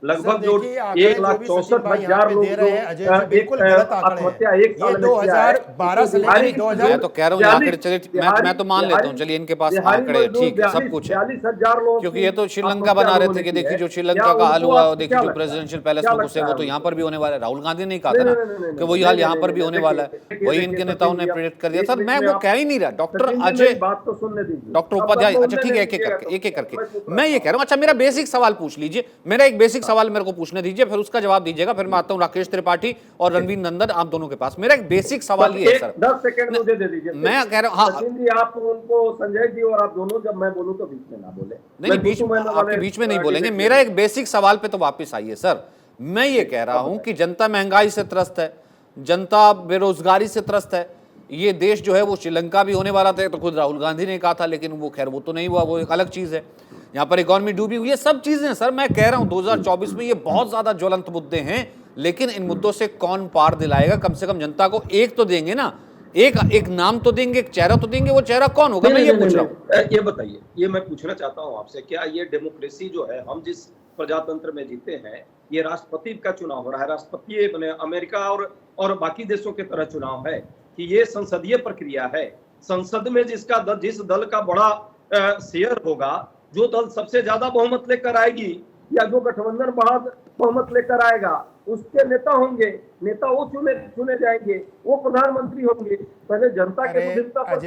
लगभग जो देखिए, आंकड़े जो भी सचिन भाई यहाँ 1,64,000 पे लोग दे रहे हैं, अजय जी, बिल्कुल गलत आंकड़े हैं। आत्महत्या एक साल ये में किया है। 2012 से लेकर बिहारी 2000 मैं तो कह रहा हूँ ये आंकड़े, चलिए मैं तो मान लेता हूँ, चलिए इनके पास आंकड़े हैं, ठीक है, सब कुछ है, 42,000 लोग, क्योंकि ये तो श्रीलंका बना रहे थे कि देखिए जो श्रीलंका का हाल हुआ, देखिए जो प्रेसिडेंशियल पैलेस में घुसे, वो तो यहाँ पर भी होने वाला है। राहुल गांधी ने कहा था ना कि वही हाल यहाँ पर भी होने वाला है, वही इनके नेताओं ने प्रेडिक्ट कर दिया। सर मैं वो कह ही नहीं रहा, डॉक्टर अजय, बात तो सुनने दीजिए, डॉक्टर उपाध्याय, अच्छा ठीक है, एक एक करके मैं ये कह रहा हूँ। अच्छा मेरा बेसिक सवाल पूछ लीजिए, मेरा एक बेसिक सवाल मेरे को पूछने दीजिए, फिर उसका जवाब दीजिएगा, फिर मैं आता हूँ राकेश त्रिपाठी और रणवीर नंदन, आप दोनों के पास। मेरा एक बेसिक सवाल ये है सर, 10 सेकंड मुझे दे दीजिए। मैं कह रहा हूँ, हाँ सचिन जी आप उनको, संजय जी और आप दोनों, जब मैं बोलूं तो बीच में ना बोले। नहीं, बीच में, आपके बीच में नहीं बोलेंगे। मेरा एक बेसिक सवाल पे तो वापस आइए सर। मैं ये कह रहा हूं कि जनता महंगाई से त्रस्त है, जनता बेरोजगारी से त्रस्त है। ये देश जो है वो श्रीलंका भी होने वाला था, तो खुद राहुल गांधी ने कहा था, लेकिन वो खैर वो तो नहीं हुआ, वो एक अलग चीज है। यहाँ पर इकोनॉमी डूबी हुई है, सब चीजें सर। मैं कह रहा हूं 2024 में ये बहुत ज्यादा ज्वलंत मुद्दे हैं, लेकिन इन मुद्दों से कौन पार दिलाएगा? कम से कम जनता को एक तो देंगे ना, एक नाम तो देंगे, एक चेहरा तो देंगे। वो चेहरा कौन होगा? मैं ये पूछ रहा हूँ। ये बताइए, ये मैं पूछना चाहता हूँ आपसे, क्या ये डेमोक्रेसी जो है, हम जिस प्रजातंत्र में जीते हैं, ये राष्ट्रपति का चुनाव हो रहा है, राष्ट्रपति बने अमेरिका और बाकी देशों के तरह चुनाव है, कि ये संसदीय प्रक्रिया है? संसद में जिस दल का बड़ा शेयर होगा, जो दल सबसे ज्यादा बहुमत लेकर आएगी, या जो गठबंधन बड़ा बहुमत लेकर आएगा, उसके नेता होंगे, नेता वो चुने जाएंगे, वो प्रधानमंत्री होंगे। पहले जनता के बुद्धिमत्ता पर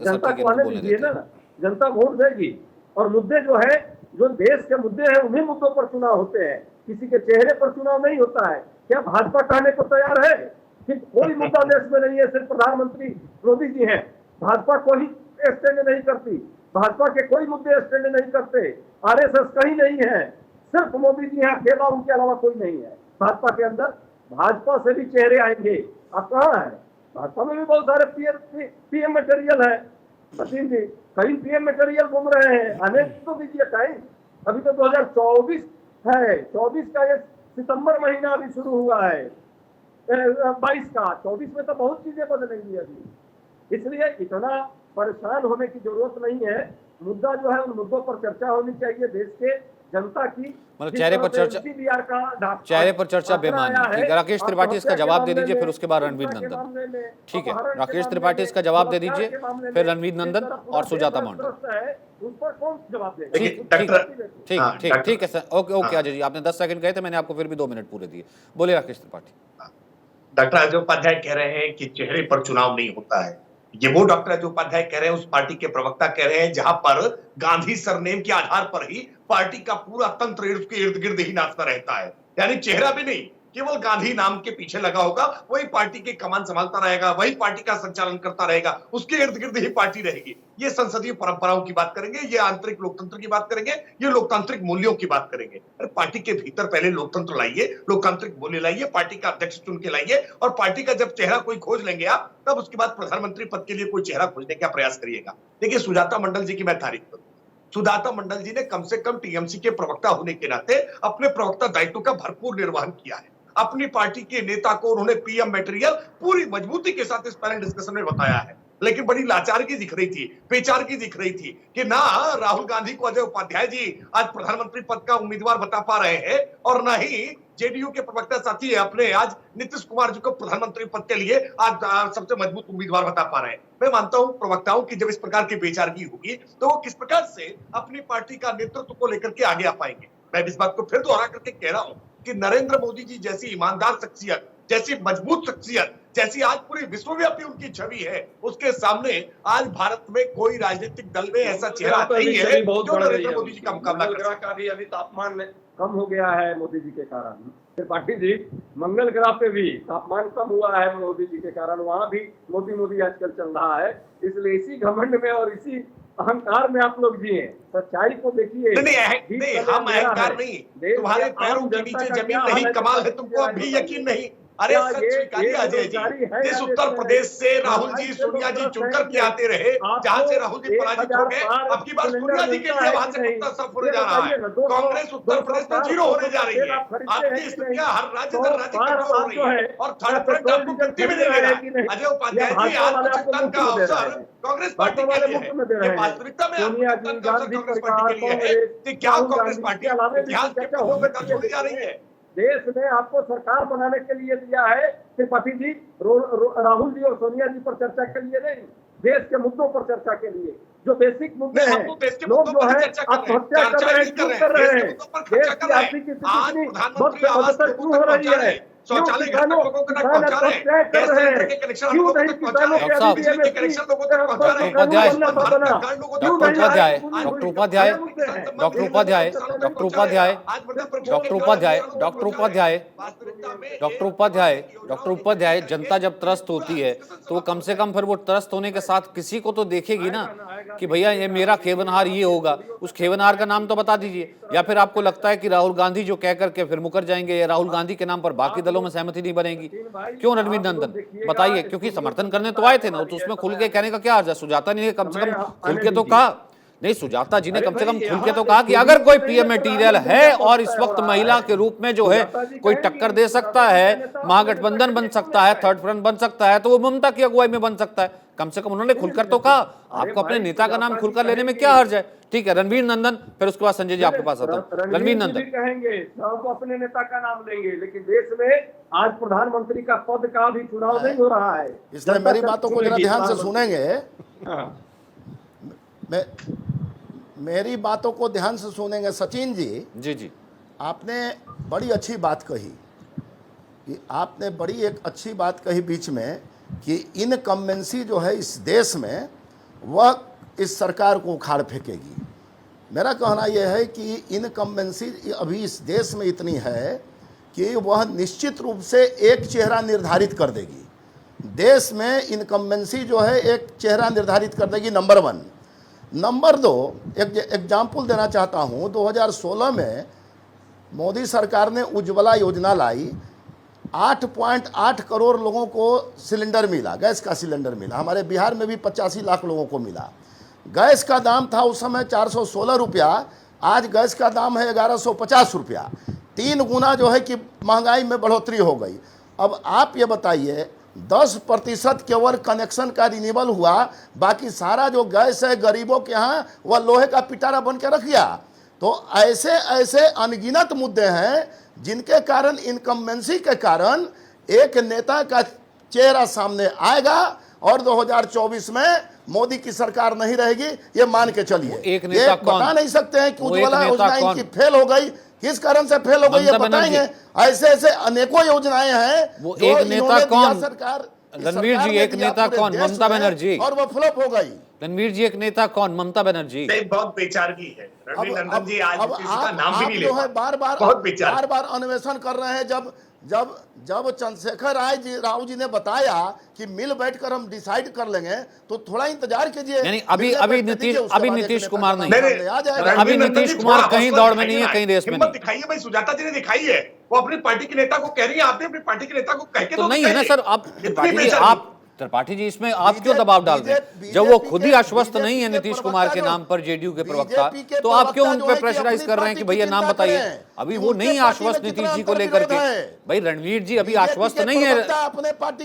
जनता को आने दीजिए ना, जनता वोट देगी। और मुद्दे जो है, जो देश के मुद्दे हैं, उन्हीं मुद्दों पर चुनाव होते हैं, किसी के चेहरे पर चुनाव नहीं होता है। क्या भाजपा कहने को तैयार है कि कोई मुद्दा देश में नहीं है, सिर्फ प्रधानमंत्री मोदी जी हैं? भाजपा कोई स्टैंड नहीं करती, भाजपा के कोई मुद्दे स्टैंड नहीं करते, आरएसएस कहीं नहीं है, सिर्फ मोदी जी हैं अकेला, उनके अलावा कोई नहीं है भाजपा के अंदर। भाजपा से भी चेहरे आएंगे, आप कहाँ है? भाजपा में भी बहुत सारे पीएम मटेरियल है, सचिन जी, कई पीएम मटेरियल घूम रहे हैं, आने तो दीजिए टाइम। अभी तो 2024 है, 24 का ये सितंबर महीना अभी शुरू हुआ है, 22 का, 24 में तो बहुत चीजें बदलेंगी अभी। इसलिए इतना परेशान होने की जरूरत नहीं है। मुद्दा जो है, उन मुद्दों पर चर्चा होनी चाहिए देश के जनता की। मतलब चेहरे पर चर्चा बेमानी। ठीक है, राकेश त्रिपाठी इसका जवाब दे दीजिए, फिर उसके बाद रणवीर नंदन। ठीक है, राकेश त्रिपाठी इसका जवाब दे दीजिए, फिर रणवीर नंदन और सुजाता मांडा। उस पर कौन जवाब देगा? ठीक है सर, ओके अजय जी, आपने 10 सेकंड कहे थे, मैंने आपको फिर भी 2 मिनट पूरे दिए। बोले राकेश त्रिपाठी। डॉक्टर अजय उपाध्याय कह रहे हैं कि चेहरे पर चुनाव नहीं होता है। ये वो डॉक्टर अजय उपाध्याय कह रहे हैं, उस पार्टी के प्रवक्ता कह रहे हैं जहां पर गांधी सरनेम के आधार पर ही पार्टी का पूरा तंत्र उसके इर्द गिर्द ही नाचता रहता है। यानी चेहरा भी नहीं, केवल गांधी नाम के पीछे लगा होगा, वही पार्टी के कमान संभालता रहेगा, वही पार्टी का संचालन करता रहेगा, उसके इर्द गिर्द ही पार्टी रहेगी। ये संसदीय परंपराओं की बात करेंगे, ये आंतरिक लोकतंत्र की बात करेंगे, ये लोकतांत्रिक मूल्यों की बात करेंगे। अरे पार्टी के भीतर पहले लोकतंत्र लाइए, लोकतांत्रिक मूल्य लाइए, पार्टी का अध्यक्ष चुन के लाइए, और पार्टी का जब चेहरा कोई खोज लेंगे आप, तब उसके बाद प्रधानमंत्री पद के लिए कोई चेहरा खोजने का प्रयास करिएगा। देखिए, सुजाता मंडल जी की मैं तारीफ करूं। सुजाता मंडल जी ने कम से कम टीएमसी के प्रवक्ता होने के नाते अपने प्रवक्ता दायित्व का भरपूर निर्वहन किया है। अपनी पार्टी के नेता को उन्होंने पीएम मटेरियल पूरी मजबूती के साथ इस पैनल डिस्कशन में बताया है, लेकिन बड़ी लाचारगी दिख रही थी, पेचारगी दिख रही थी कि ना राहुल गांधी को अजय उपाध्याय जी आज प्रधानमंत्री पद का उम्मीदवार बता पा रहे हैं, और ना ही जेडीयू के प्रवक्ता साथी है अपने आज नीतीश कुमार जी को प्रधानमंत्री पद के लिए आज सबसे मजबूत उम्मीदवार बता पा रहे हैं। मैं मानता हूं प्रवक्ताओं की जब इस प्रकार की बेचारगी होगी, तो वो किस प्रकार से अपनी पार्टी का नेतृत्व को लेकर के आगे आ पाएंगे। मैं इस बात को फिर दोहरा करके कह रहा हूं कि नरेंद्र मोदी जी जैसी ईमानदार शख्सियत, जैसी मजबूत शख्सियत, जैसी आज पूरी विश्वव्यापी उनकी छवि है, उसके सामने आज भारत में कोई राजनीतिक दल में ऐसा चेहरा नहीं है जो नरेंद्र मोदी जी का मुकाबला कर सके। का भी अभी तापमान कम हो गया है मोदी जी के कारण। त्रिपाठी जी, मंगल ग्रह पे भी तापमान कम हुआ है मोदी जी के कारण, वहां भी मोदी आजकल चल रहा है। इसलिए इसी घमंड में और इसी अहंकार में आप लोग जिए, सच्चाई को देखिए। नहीं, हम अहंकार नहीं, तुम्हारे पैरों के नीचे जमीन नहीं, कमाल है तुमको अब भी यकीन नहीं। अरे क्या सच ये स्वीकारिए अजय बेरोजगारी जी, है जिस या उत्तर नहीं? प्रदेश से राहुल जी हमारे सोनिया जी लोग चुनकर के आते रहे, आपको जहां से राहुल जी पराजित हो 1000 गए, पार अब की बार सिलेंडर सोनिया जी के मिलता लिए है वहां कि से नहीं? कुत्ता सब ये जा रहा है। बताइए ना, 200 कांग्रेस उत्तर प्रदेश में 0 होने जा रही है। आप खरीदते आपकी हैं कि स्थितियां नहीं? हर राज्य तो दर राज्य पार कमजोर हो आप रही जो है है और थर्ड फ्रंट पेट्रोल आपको डीजल गिनती में खरीद नहीं ले रहे रहा हैं कि है। नहीं? अजय उपाध्याय या जी, भाजपा आज वाले कुछ आपको टन मुफ्त का में दे रहे अवसर हैं? कांग्रेस पार्टी भाजपा के वाले लिए मुफ्त है। में दे ये रहे हैं। वास्तविकता में आपको सोनिया टन जी, का अवसर गांधी कांग्रेस परिवार, पार्टी के लिए है कांग्रेस, कि क्या राहुल कांग्रेस गांधी, पार्टी इसके अलावा भी इतिहास के चर्चा पन्नों हो में सकती दर्ज होने जा रही देखिए, है। देश में आपको सरकार बनाने के लिए दिया है त्रिपाठी जी, राहुल जी और सोनिया जी पर चर्चा के लिए नहीं, देश के मुद्दों पर चर्चा के लिए, जो बेसिक मुद्दे नहीं, हम हैं। तो देश के लोग मुद्दों जो पर ही है चर्चा कर रहे हैं, आत्महत्या कर चर्चा रहे ही हैं, नहीं क्यों कर कर रहे हैं, रहे देश के हैं? मुद्दों पर देश खर्चा की कर रहे आर्थिक हैं। स्थिति आज कितनी प्रधानमंत्री आवास बदतर लोगों क्यों हो तक रही पहुंचा रहे है? हैं, क्यों शौचालय घर तक किसानों लोगों तक किसान पहुंचा रहे हैं, आत्महत्याएं कर गैस रहे सिलेंडर हैं? के कनेक्शन हम क्यों लोगों नहीं तक पहुंचा किसानों रहे के हैं, साहब, बिजली के MSP कनेक्शन लोगों तक पहुंचा पर रहे हैं, उपाध्याय, कानून बनना आयुष्मान भारत बना? कार्ड लोगों तक क्यों डॉक्टर नहीं पहुंचा रहे उपाध्याय, हैं। Doctor Upadhyay, doctor Upadhyay, doctor Upadhyay, doctor Upadhyay, doctor Upadhyay, doctor Upadhyay, doctor Upadhyay, जनता जब त्रस्त होती है तो वो कम से कम फिर वो त्रस्त होने के साथ किसी को तो देखेगी ना कि भैया ये मेरा खेवनहार ये होगा, उस खेवनहार का नाम तो बता दीजिए। या फिर आपको लगता है कि राहुल गांधी जो कह करके फिर मुकर जाएंगे या राहुल गांधी के नाम पर बाकी दलों में सहमति नहीं बनेगी? क्यों रणवीर नंदन बताइए, क्योंकि समर्थन करने तो आए थे ना, तो उसमें खुल के कहने का क्या अर्थ है? सुजाता ने कम से कम खुल के तो कहा नहीं, सुजाता जी ने कम से कम खुल के तो कहा कि अगर कोई पीएम मटेरियल है और इस वक्त महिला के रूप में जो है कोई टक्कर दे सकता है, महागठबंधन बन सकता है, थर्ड फ्रंट बन सकता है, तो वो ममता की अगुवाई में बन सकता है। कम से कम उन्होंने खुलकर तो कहा। आपको अपने नेता का नाम खुलकर लेने में क्या हर्ज है? ठीक है, रणवीर नंदन, फिर उसके बाद संजय जी आपके पास आता हूँ। रणवीर नंदन कहेंगे हम अपने नेता का नाम लेंगे, लेकिन देश में आज प्रधानमंत्री का पद का भी चुनाव नहीं हो रहा है, इसलिए मेरी बातों को जरा ध्यान से सुनेंगे। मैं मेरी बातों को ध्यान से सुनेंगे। सचिन जी, जी, आपने बड़ी अच्छी बात कही कि आपने बड़ी एक अच्छी बात कही बीच में कि इनकम्बेंसी जो है इस देश में वह इस सरकार को उखाड़ फेंकेगी। मेरा कहना यह है कि इनकम्बेंसी अभी इस देश में इतनी है कि वह निश्चित रूप से एक चेहरा निर्धारित कर देगी। देश में इनकम्बेंसी जो है एक चेहरा निर्धारित कर देगी, नंबर 1। नंबर 2, एक एग्जाम्पल देना चाहता हूँ। 2016 में मोदी सरकार ने उज्ज्वला योजना लाई, 8.8 करोड़ लोगों को सिलेंडर मिला, गैस का सिलेंडर मिला। हमारे बिहार में भी 85 लाख लोगों को मिला। गैस का दाम था उस समय 416 रुपया, आज गैस का दाम है 1150 रुपया। 3 गुना जो है कि महंगाई में बढ़ोतरी हो गई। अब आप ये बताइए, 10% केवल कनेक्शन का रिन्यूअल हुआ, बाकी सारा जो गैस है गरीबों के यहाँ वह लोहे का पिटारा बन के रख गया। तो ऐसे ऐसे अनगिनत मुद्दे हैं जिनके कारण इनकम्बेंसी के कारण एक नेता का चेहरा सामने आएगा और 2024 में मोदी की सरकार नहीं रहेगी, ये मान के चलिए। एक नेता कौन? बता नहीं सकते हैं कि वो एक उज्ज्वला नेता योजना कौन? इनकी फेल हो गई, किस कारण से फेल हो गई ये ममता बताएंगे। ऐसे ऐसे अनेकों योजनाएं हैं। वो जो एक इन्होंने नेता दिया कौन? सरकार, रणवीर सरकार जी, ने एक दिया नेता पूरे कौन? देश ममता में, बनर्जी। और वो फ्लॉप हो गई। रणवीर जी, एक नेता कौन? ममता बनर्जी। नहीं, बहुत बेचारगी है रणवीर नंदन जी, आज किसी का नाम भी नहीं जो है ले बार बार अन्वेषण कर रहे हैं। जब चंद्रशेखर राय जी, राव जी ने बताया कि मिल बैठकर हम डिसाइड कर लेंगे, तो थोड़ा इंतजार कीजिए। यानी अभी नीतीश कुमार नहीं, आ जाएगा। अभी नीतीश कुमार कहीं दौड़ में नहीं है, कहीं रेस में हिम्मत नहीं। दिखाइए भाई, सुजाता जी ने दिखाई है, वो अपनी पार्टी के नेता को कह रही है, आपने अपनी पार्टी के नेता को कह के तो नहीं है ना सर। आप त्रिपाठी जी, आप त्रिपाठी जी, इसमें आप क्यों दबाव डाल रहे हैं? जब वो खुद ही आश्वस्त नहीं है नीतीश कुमार के नाम पर, जेडीयू के प्रवक्ता, तो आप क्यों उन पर प्रेशराइज कर रहे हैं कि भैया नाम बताइए? अभी वो नहीं आश्वस्त नीतीश जी को लेकर के। भाई रणवीर जी अभी आश्वस्त नहीं है,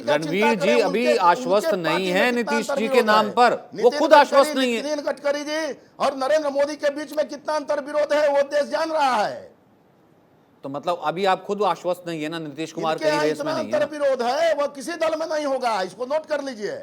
रणवीर जी अभी आश्वस्त नहीं है नीतीश जी के नाम पर, वो खुद आश्वस्त नहीं है। नितिन गडकरी जी और नरेंद्र मोदी के बीच में कितना अंतर विरोध है वो देश जान रहा है। तो मतलब अभी आप खुद आश्वस्त नहीं है ना, नीतीश कुमार कहीं रेस में नहीं है। अंतर विरोध है, वह किसी दल में नहीं होगा, इसको नोट कर लीजिए।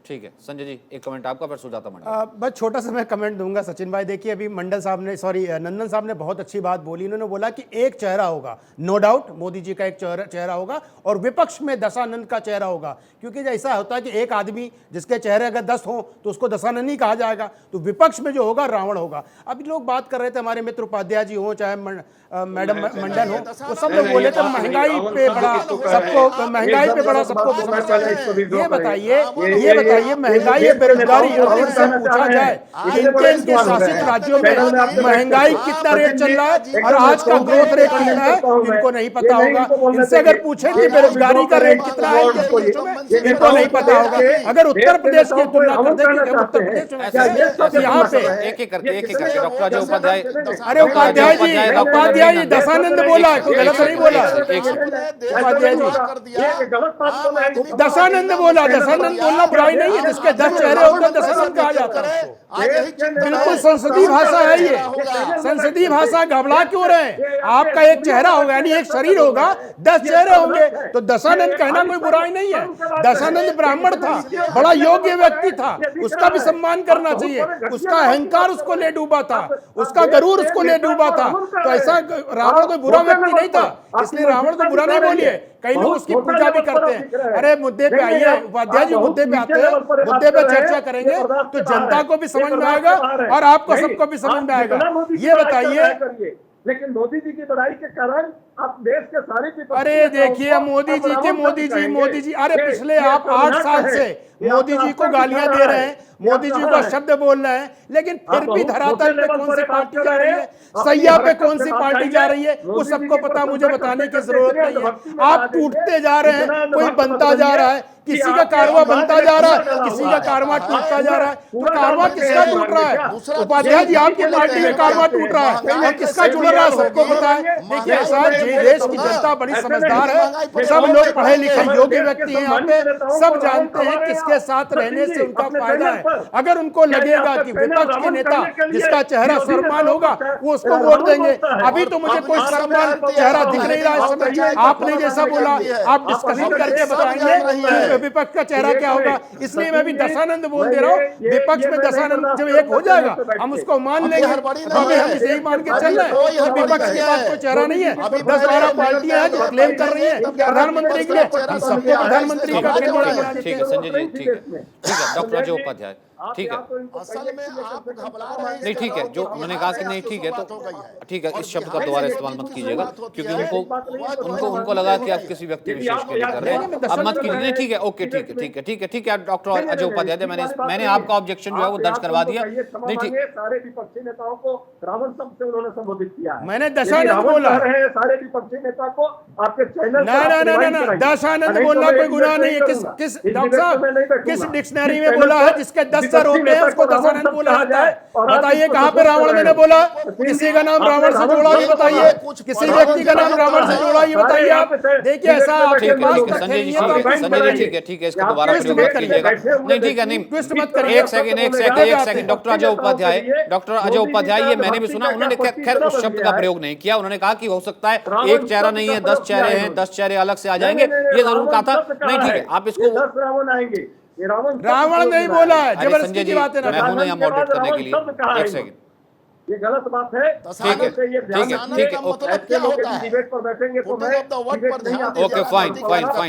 ठीक है संजय जी, एक कमेंट आपका, फिर सुजाता मंडल। बस छोटा सा मैं कमेंट दूंगा सचिन भाई। देखिए अभी मंडल साहब ने, नंदन साहब ने बहुत अच्छी बात बोली। उन्होंने बोला कि एक चेहरा होगा, नो डाउट मोदी जी का एक चेहरा होगा और विपक्ष में दशानंद का चेहरा होगा। क्योंकि ऐसा होता है कि एक आदमी जिसके चेहरे अगर 10 हो तो उसको दशानंद ही कहा जाएगा, तो विपक्ष में जो होगा रावण होगा। अभी लोग बात कर रहे थे, हमारे मित्र उपाध्याय जी हो चाहे मैडम मंडल हो, तो सब लोग बोले थे महंगाई पे बड़ा सबको, महंगाई पे बड़ा सबको। ये बताइए बताइए, महंगाई या बेरोजगारी, अगर इनसे पूछा जाए कि इनके शासित राज्यों में महंगाई कितना रेट चल रहा है और आज का ग्रोथ रेट कितना है, इनको नहीं पता होगा। इनसे अगर पूछे कि बेरोजगारी का रेट कितना है इनके देशों में, इनको नहीं पता होगा। अगर उत्तर प्रदेश की तुलना कर दें, क्योंकि उत्तर प्रदेश में यहाँ पे एक करके डॉक्टर अजय उपाध्याय, अरे उपाध्याय जी दशानंद बोला, कोई गलत नहीं बोला। उपाध्याय जी दशानंद बोलना बुराई नहीं है, जिसके 10 चेहरे होते हैं दशानंद कहा जाता है। बिल्कुल संसदीय भाषा है ये, संसदीय भाषा। घबरा क्यों रहे हैं? आपका एक चेहरा होगा, यानी एक शरीर होगा, 10 चेहरे होंगे, तो दशानंद कहना कोई बुराई नहीं है। दशानंद ब्राह्मण था, बड़ा योग्य व्यक्ति था, उसका भी सम्मान करना चाहिए। उसका अहंकार उसको ले डूबा था, उसका गरूर उसको ले डूबा था। तो ऐसा रावण कोई बुरा व्यक्ति नहीं था, इसलिए रावण को बुरा नहीं बोलिए। कई लोग उसकी पूजा भी करते हैं। अरे मुद्दे पे आइए उपाध्याय जी, मुद्दे पे आते हैं, मुद्दे पे चर्चा करेंगे तो जनता को भी समझ में आएगा और आपको सबको भी समझ में आएगा। ये बताइए, लेकिन मोदी जी की लड़ाई के कारण आप देश के सारे, अरे देखिए मोदी जी, अरे पिछले आप 8 साल से मोदी जी को गालियां दे रहे हैं, मोदी जी को शब्द बोल रहे हैं, लेकिन फिर भी धरातल पे कौन सी पार्टी जा रही है, सैया पे कौन सी पार्टी जा रही है, वो सबको पता, मुझे बताने की जरूरत नहीं है। आप टूटते जा रहे हैं, कोई बनता जा रहा है, किसी का कारवा बनता जा रहा है, किसी का कारवा टूटता जा रहा है। तो कारवा किसका टूट रहा है? उपाध्याय जी आपकी पार्टी में कारवा टूट रहा है और किसका जुड़ रहा है सबको पता है। देखिए ऐसा, देश की जनता बड़ी समझदार है, सब लोग पढ़े लिखे योग्य व्यक्ति हैं यहाँ पे, सब जानते हैं किसके साथ रहने से उनका फायदा है। अगर उनको लगेगा कि विपक्ष के नेता जिसका चेहरा सर्वमान होगा वो उसको वोट देंगे। अभी तो मुझे कोई सर्वमान चेहरा दिख नहीं रहा है। आपने जैसा बोला, आप डिस्कशन करके बताएंगे विपक्ष का चेहरा क्या होगा, इसलिए मैं भी दशानंद बोल दे रहा हूँ। विपक्ष में दशानंद जब एक हो जाएगा हम उसको मान लेंगे, अभी हम इसे ही मान के चल रहे हैं। विपक्ष के पास कोई चेहरा नहीं है, 10-12 पार्टियां हैं जो क्लेम कर रही है प्रधानमंत्री के लिए, हम सबको प्रधानमंत्री का कैंडिडेट। ठीक है संजय जी, ठीक है डॉक्टर अजय उपाध्याय, ठीक है। असल में आप घबरा रहे हैं, नहीं ठीक है, जो उन्होंने कहा कि नहीं ठीक है, तो ठीक है, इस शब्द का दोबारा इस्तेमाल मत कीजिएगा, क्योंकि उनको लगा कि आप किसी व्यक्ति विशेष के लिए कर रहे हैं, अब मत कीजिए। नहीं ठीक है, ओके, ठीक है डॉक्टर अजय उपाध्याय, मैंने आपका ऑब्जेक्शन जो है वो दर्ज करवा दिया। नहीं ठीक, सारे विपक्षी नेताओं को रावण शब्द से उन्होंने संबोधित किया है। मैंने दशानंद बोला है, सारे विपक्षी नेता को आपके चैनल ना दशानंद बोलना कोई गुनाह नहीं है। किस डॉक्टर साहब किस डिक्शनरी में बोला है जिसके 10 सर होते हैं उसको दशानंद बोला जाता है? बताइए कहाँ पे रावण मैंने बोला? किसी का नाम रावण से जोड़ा ये बताइए, किसी व्यक्ति का नाम रावण से जोड़ा ये बताइए। आप देखिए ऐसा आपके पास संजय जी ठीक है, इसको दोबारा प्रयोग मत कीजिएगा। नहीं ठीक है, नहीं ट्विस्ट मत करिए। एक सेकंड डॉक्टर अजय उपाध्याय, ये मैंने भी सुना, उन्होंने खैर उस शब्द का प्रयोग नहीं किया। उन्होंने कहा कि हो सकता है एक चेहरा नहीं है, 10 चेहरे हैं, 10 चेहरे अलग से आ जाएंगे, ये जरूर कहा था। नहीं ठीक है, आप इसको रावण आएंगे, रावण नहीं बोला है, जबरदस्ती की बात है ना। मैं हूं यहाँ मॉडरेट करने के लिए। एक सेकंड, ये गलत बात है। ठीक है, डिबेट पर बैठेंगे तो ओके फाइन,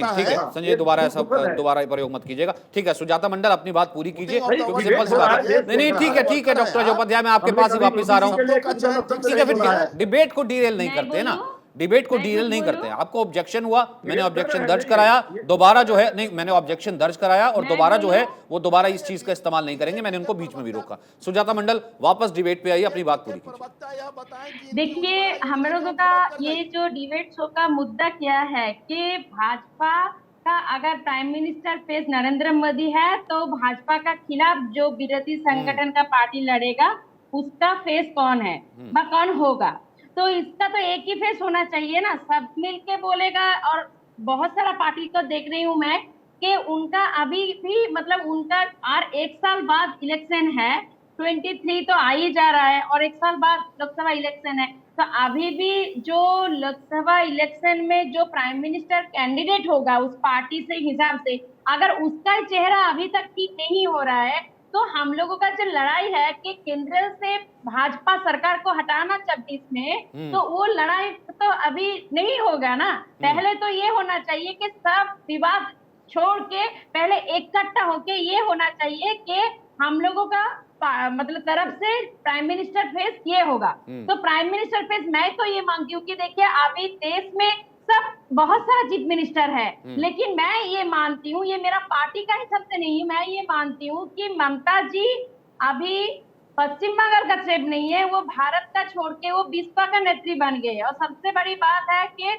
ठीक है संजय, दोबारा प्रयोग मत कीजिएगा। ठीक है सुजाता मंडल, अपनी बात पूरी कीजिए, क्योंकि सिंपल सी बात है। नहीं ठीक है डॉक्टर अजय उपाध्याय, मैं आपके पास ही वापस आ रहा हूँ। ठीक है, फिर डिबेट को डीरेल नहीं करते ना, डिबेट को डील नहीं करते। आपको ऑब्जेक्शन हुआ, मैंने ऑब्जेक्शन दर्ज कराया, दोबारा जो है नहीं, मैंने ऑब्जेक्शन दर्ज कराया और दोबारा जो है वो दोबारा इस चीज का इस्तेमाल नहीं करेंगे। मैंने उनको बीच में भी रोका। सुजाता मंडल वापस डिबेट पे आइए, अपनी बात पूरी कीजिए। देखिए हम लोगों का ये जो डिबेट शो का मुद्दा क्या है कि भाजपा का अगर prime minister face Narendra Modi है तो भाजपा का खिलाफ जो विरोधी संगठन का पार्टी लड़ेगा उसका फेस कौन है व कौन होगा। तो इसका तो एक ही फेस होना चाहिए ना, सब मिलके बोलेगा। और बहुत सारा पार्टी को देख रही हूँ मैं कि उनका अभी भी मतलब उनका और 1 साल बाद इलेक्शन है, 23 तो आ ही जा रहा है और 1 साल बाद लोकसभा इलेक्शन है। तो अभी भी जो लोकसभा इलेक्शन में जो प्राइम मिनिस्टर कैंडिडेट होगा उस पार्टी से हिसाब से अगर उसका चेहरा अभी तक ठीक नहीं हो रहा है तो हम लोगों का जो लड़ाई है कि केंद्र से भाजपा सरकार को हटाना 26 में, तो वो लड़ाई तो अभी नहीं होगा ना। पहले तो ये होना चाहिए कि सब विवाद छोड़ के पहले इकट्ठा होके ये होना चाहिए कि हम लोगों का मतलब तरफ से प्राइम मिनिस्टर फेस ये होगा। तो प्राइम मिनिस्टर फेस मैं तो ये मांगती हूँ कि देखिए अभी देश में सब बहुत सारा चीफ मिनिस्टर है, लेकिन मैं ये मानती हूँ, ये मेरा पार्टी का ही शब्द नहीं है, मैं ये मानती हूँ कि ममता जी अभी पश्चिम बंगाल का चीफ नहीं है, वो भारत का छोड़ के वो विश्व का नेत्री बन गए। और सबसे बड़ी बात है कि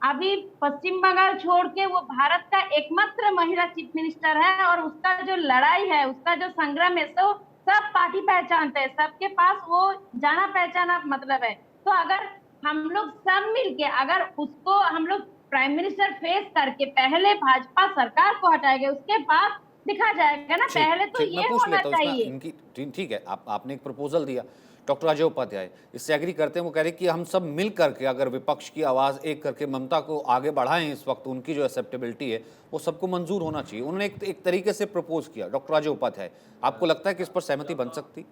अभी पश्चिम बंगाल छोड़ के वो भारत का एकमात्र महिला चीफ मिनिस्टर है, और उसका जो लड़ाई है, उसका जो संग्राम है, तो सब पार्टी पहचानते हैं, सबके पास वो जाना पहचाना मतलब है। तो अगर हम लोग सब मिलके अगर उसको हम लोग प्राइम मिनिस्टर फेस करके पहले भाजपा सरकार को हटाएंगे, उसके बाद दिखा जाएगा ना। पहले तो मैं ये पूछ होना लेता हूं चाहिए। इनकी ठीक है, आपने एक प्रपोजल दिया, डॉक्टर अजय उपाध्याय इससे एग्री करते हैं। वो कह रहे कि हम सब मिल करके अगर विपक्ष की आवाज़ एक करके ममता को आगे बढ़ाएं, इस वक्त उनकी जो एक्सेप्टेबिलिटी है वो सबको मंजूर होना चाहिए। उन्होंने एक तरीके से प्रपोज किया। डॉक्टर अजय उपाध्याय, आपको लगता है कि इस पर सहमति बन सकती?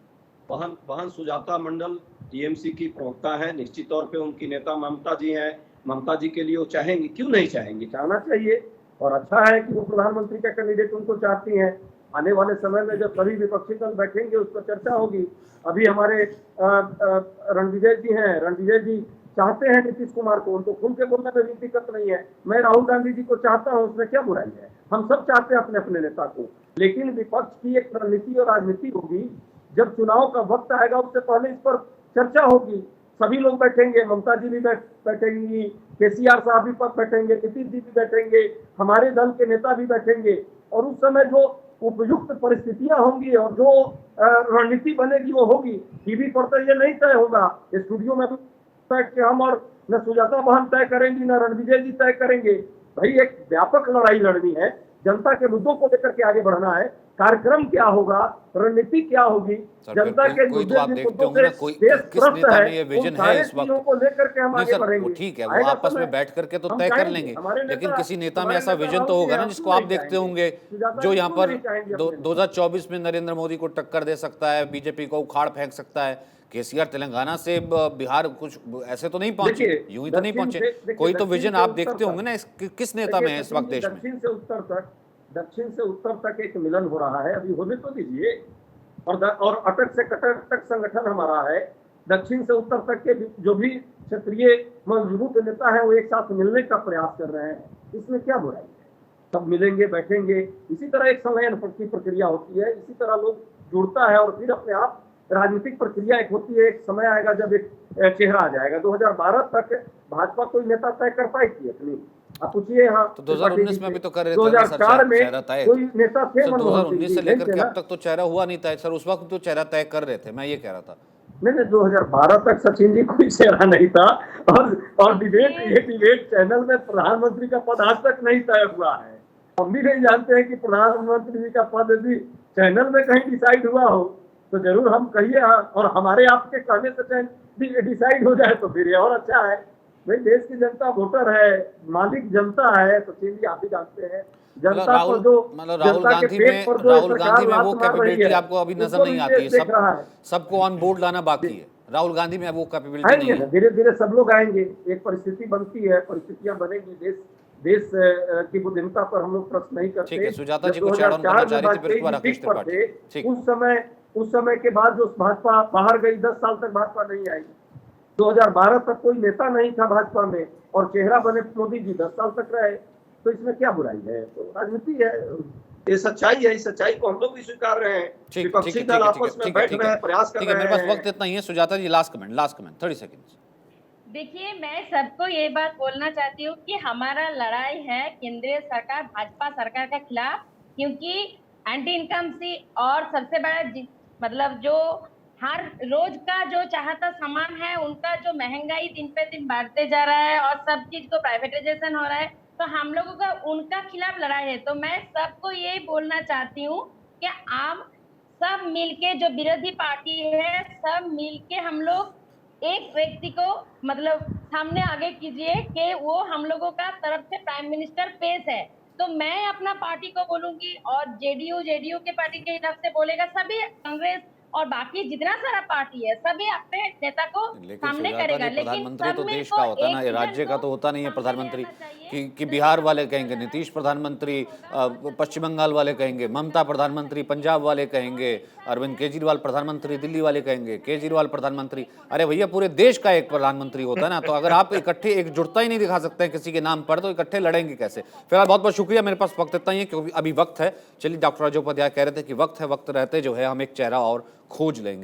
बहन सुजाता मंडल टीएमसी की प्रवक्ता है, निश्चित तौर पे उनकी नेता ममता जी हैं। ममता जी के लिए वो चाहेंगी, क्यों नहीं चाहेंगी, चाहना चाहिए। और अच्छा है कि वो प्रधानमंत्री का कैंडिडेट उनको चाहती हैं। आने वाले समय में जब सभी विपक्षी दल बैठेंगे उस पर चर्चा होगी। अभी हमारे रणविजय जी हैं, रणविजय जी चाहते हैं नीतीश कुमार को, उनको खुल के बोलने में भी दिक्कत नहीं है। मैं राहुल गांधी जी को चाहता हूं, उसमें क्या बुराई है। हम सब चाहते हैं अपने अपने नेता को, लेकिन विपक्ष की एक रणनीति और राजनीति होगी। जब चुनाव का वक्त आएगा उससे पहले इस पर चर्चा होगी, सभी लोग बैठेंगे, ममता जी भी बैठेंगी, केसीआर साहब भी बैठेंगे, नीतीश जी भी बैठेंगे, हमारे दल के नेता भी बैठेंगे। और उस समय जो उपयुक्त परिस्थितियां होंगी और जो रणनीति बनेगी वो होगी। टीवी पर तो ये नहीं तय होगा, स्टूडियो में बैठ के हम और न सुजाता बहन तय करेंगी न रणविजय जी तय करेंगे। भाई एक व्यापक लड़ाई लड़नी है, जनता के मुद्दों को लेकर के आगे बढ़ना है। कार्यक्रम क्या होगा, रणनीति क्या होगी, जनता के कोई तो आप देखते होंगे ना, कोई किस नेता में ये विजन है इस वक्त को लेकर के हम आगे बढ़ेंगे। ठीक है, वो आपस में बैठ करके तो तय कर लेंगे, लेकिन किसी नेता में ऐसा विजन तो होगा ना जिसको आप देखते होंगे, जो यहाँ पर 2024 में नरेंद्र मोदी को टक्कर दे सकता है, बीजेपी को उखाड़ फेंक सकता है। केसीआर तेलंगाना से बिहार कुछ ऐसे तो नहीं पहुंचे, यूं ही तो नहीं पहुंचे। कोई तो विजन आप देखते होंगे ना, किस नेता में है इस वक्त देश में? दक्षिण से उत्तर तक एक मिलन हो रहा है, अभी होने तो दीजिए। और अटक से कटक तक संगठन हमारा है। दक्षिण से उत्तर तक के जो भी क्षेत्रीय मजबूत नेता है वो एक साथ मिलने का प्रयास कर रहे हैं, इसमें क्या बुराई है। सब मिलेंगे, बैठेंगे, इसी तरह एक संलयन की प्रक्रिया होती है, इसी तरह लोग जुड़ता है और फिर अपने आप राजनीतिक प्रक्रिया एक होती है। एक समय आएगा जब एक चेहरा आ जाएगा। 2012 तक भाजपा कोई नेता तय कर पाई थी अपनी, आप पूछिए। हाँ, तो 2019 में भी तो कर रहे थे, 2004 में कोई नेता थे, 2019 से लेकर के अब तक तो चेहरा हुआ नहीं तय सर, उस वक्त तो चेहरा तय कर रहे थे, मैं ये कह रहा था। नहीं, 2012 तक सचिन जी कोई चेहरा नहीं था। और डिबेट चैनल में प्रधानमंत्री का पद आज तक नहीं तय हुआ है। हम भी नहीं जानते हैं कि प्रधानमंत्री जी का पद यदि चैनल में कहीं डिसाइड हुआ हो तो जरूर हम कहिए। और हमारे आपके कहने से डिसाइड हो जाए तो फिर और अच्छा है। भाई देश की जनता वोटर है, मालिक जनता है। तो जी आप भी जानते हैं जनता को जो राहुल गांधी में वो कैपेबिलिटी आपको अभी नजर नहीं आती है। सबको ऑन बोर्ड लाना बाकी है। राहुल गांधी में वो कैपेबिलिटी नहीं है। धीरे धीरे सब लोग आएंगे, एक परिस्थिति बनती है, परिस्थितियां बनेगी। देश की बुद्धिमत्ता पर हम लोग प्रश्न नहीं करते। ठीक है, सुजाता जी कुछ ऐड ऑन करना चाह रही थी, फिर राकेश त्रिपाठी। उस समय के बाद जो भाजपा बाहर गई, 10 साल तक भाजपा नहीं आई। 2012 तक कोई नेता नहीं था भाजपा में और चेहरा बने मोदी जी, 10 साल तक रहे। तो इसमें क्या बुराई है? तो राजनीति है, ये सच्चाई है। इस सच्चाई को हम लोग भी स्वीकार रहे हैं। विपक्षी दल आपस में बैठ रहे हैं, प्रयास कर रहे हैं। मेरे पास वक्त इतना ही है। सुजाता जी लास्ट कमेंट 30 सेकंड्स। देखिए, मैं सबको ये बात बोलना चाहती हूँ कि हमारा लड़ाई है केंद्रीय सरकार भाजपा सरकार के खिलाफ, क्योंकि एंटी इनकमसी और सबसे बड़ा मतलब जो हर रोज का जो चाहता सामान है उनका जो महंगाई दिन पे दिन बढ़ते जा रहा है और सब चीज को प्राइवेटाइजेशन हो रहा है, तो हम लोगों का उनका खिलाफ लड़ाई है। तो मैं सबको ये बोलना चाहती हूँ कि आप सब मिलके, जो विरोधी पार्टी है, सब मिलके हम लोग एक व्यक्ति को मतलब सामने आगे कीजिए कि वो हम लोगों का तरफ से प्राइम मिनिस्टर पेश है। तो मैं अपना पार्टी को बोलूंगी और जेडीयू के पार्टी के तरफ से बोलेगा, सभी कांग्रेस और बाकी जितना सारा पार्टी है सभी अपने नेता को लेकिन सामने सुजाता करेगा, जी, लेकिन प्रधानमंत्री सब तो में देश का होता है ना, एक ये लीडर राज्य का तो होता नहीं है सामने प्रधानमंत्री आना चाहिए। कि बिहार वाले कहेंगे नीतीश प्रधानमंत्री, पश्चिम बंगाल वाले कहेंगे ममता प्रधानमंत्री, पंजाब वाले कहेंगे अरविंद केजरीवाल प्रधानमंत्री, दिल्ली वाले कहेंगे केजरीवाल प्रधानमंत्री। अरे भैया पूरे देश का एक प्रधानमंत्री होता है ना, तो अगर आप इकट्ठे एकजुटता ही नहीं दिखा सकते हैं किसी के नाम पर, तो इकट्ठे लड़ेंगे कैसे। फिलहाल बहुत बहुत शुक्रिया, मेरे पास वक्त इतना ही है क्योंकि अभी वक्त है। चलिए, डॉक्टर राजोपाध्याय कह रहे थे कि वक्त है, वक्त रहते जो है हम एक चेहरा और खोज लेंगे।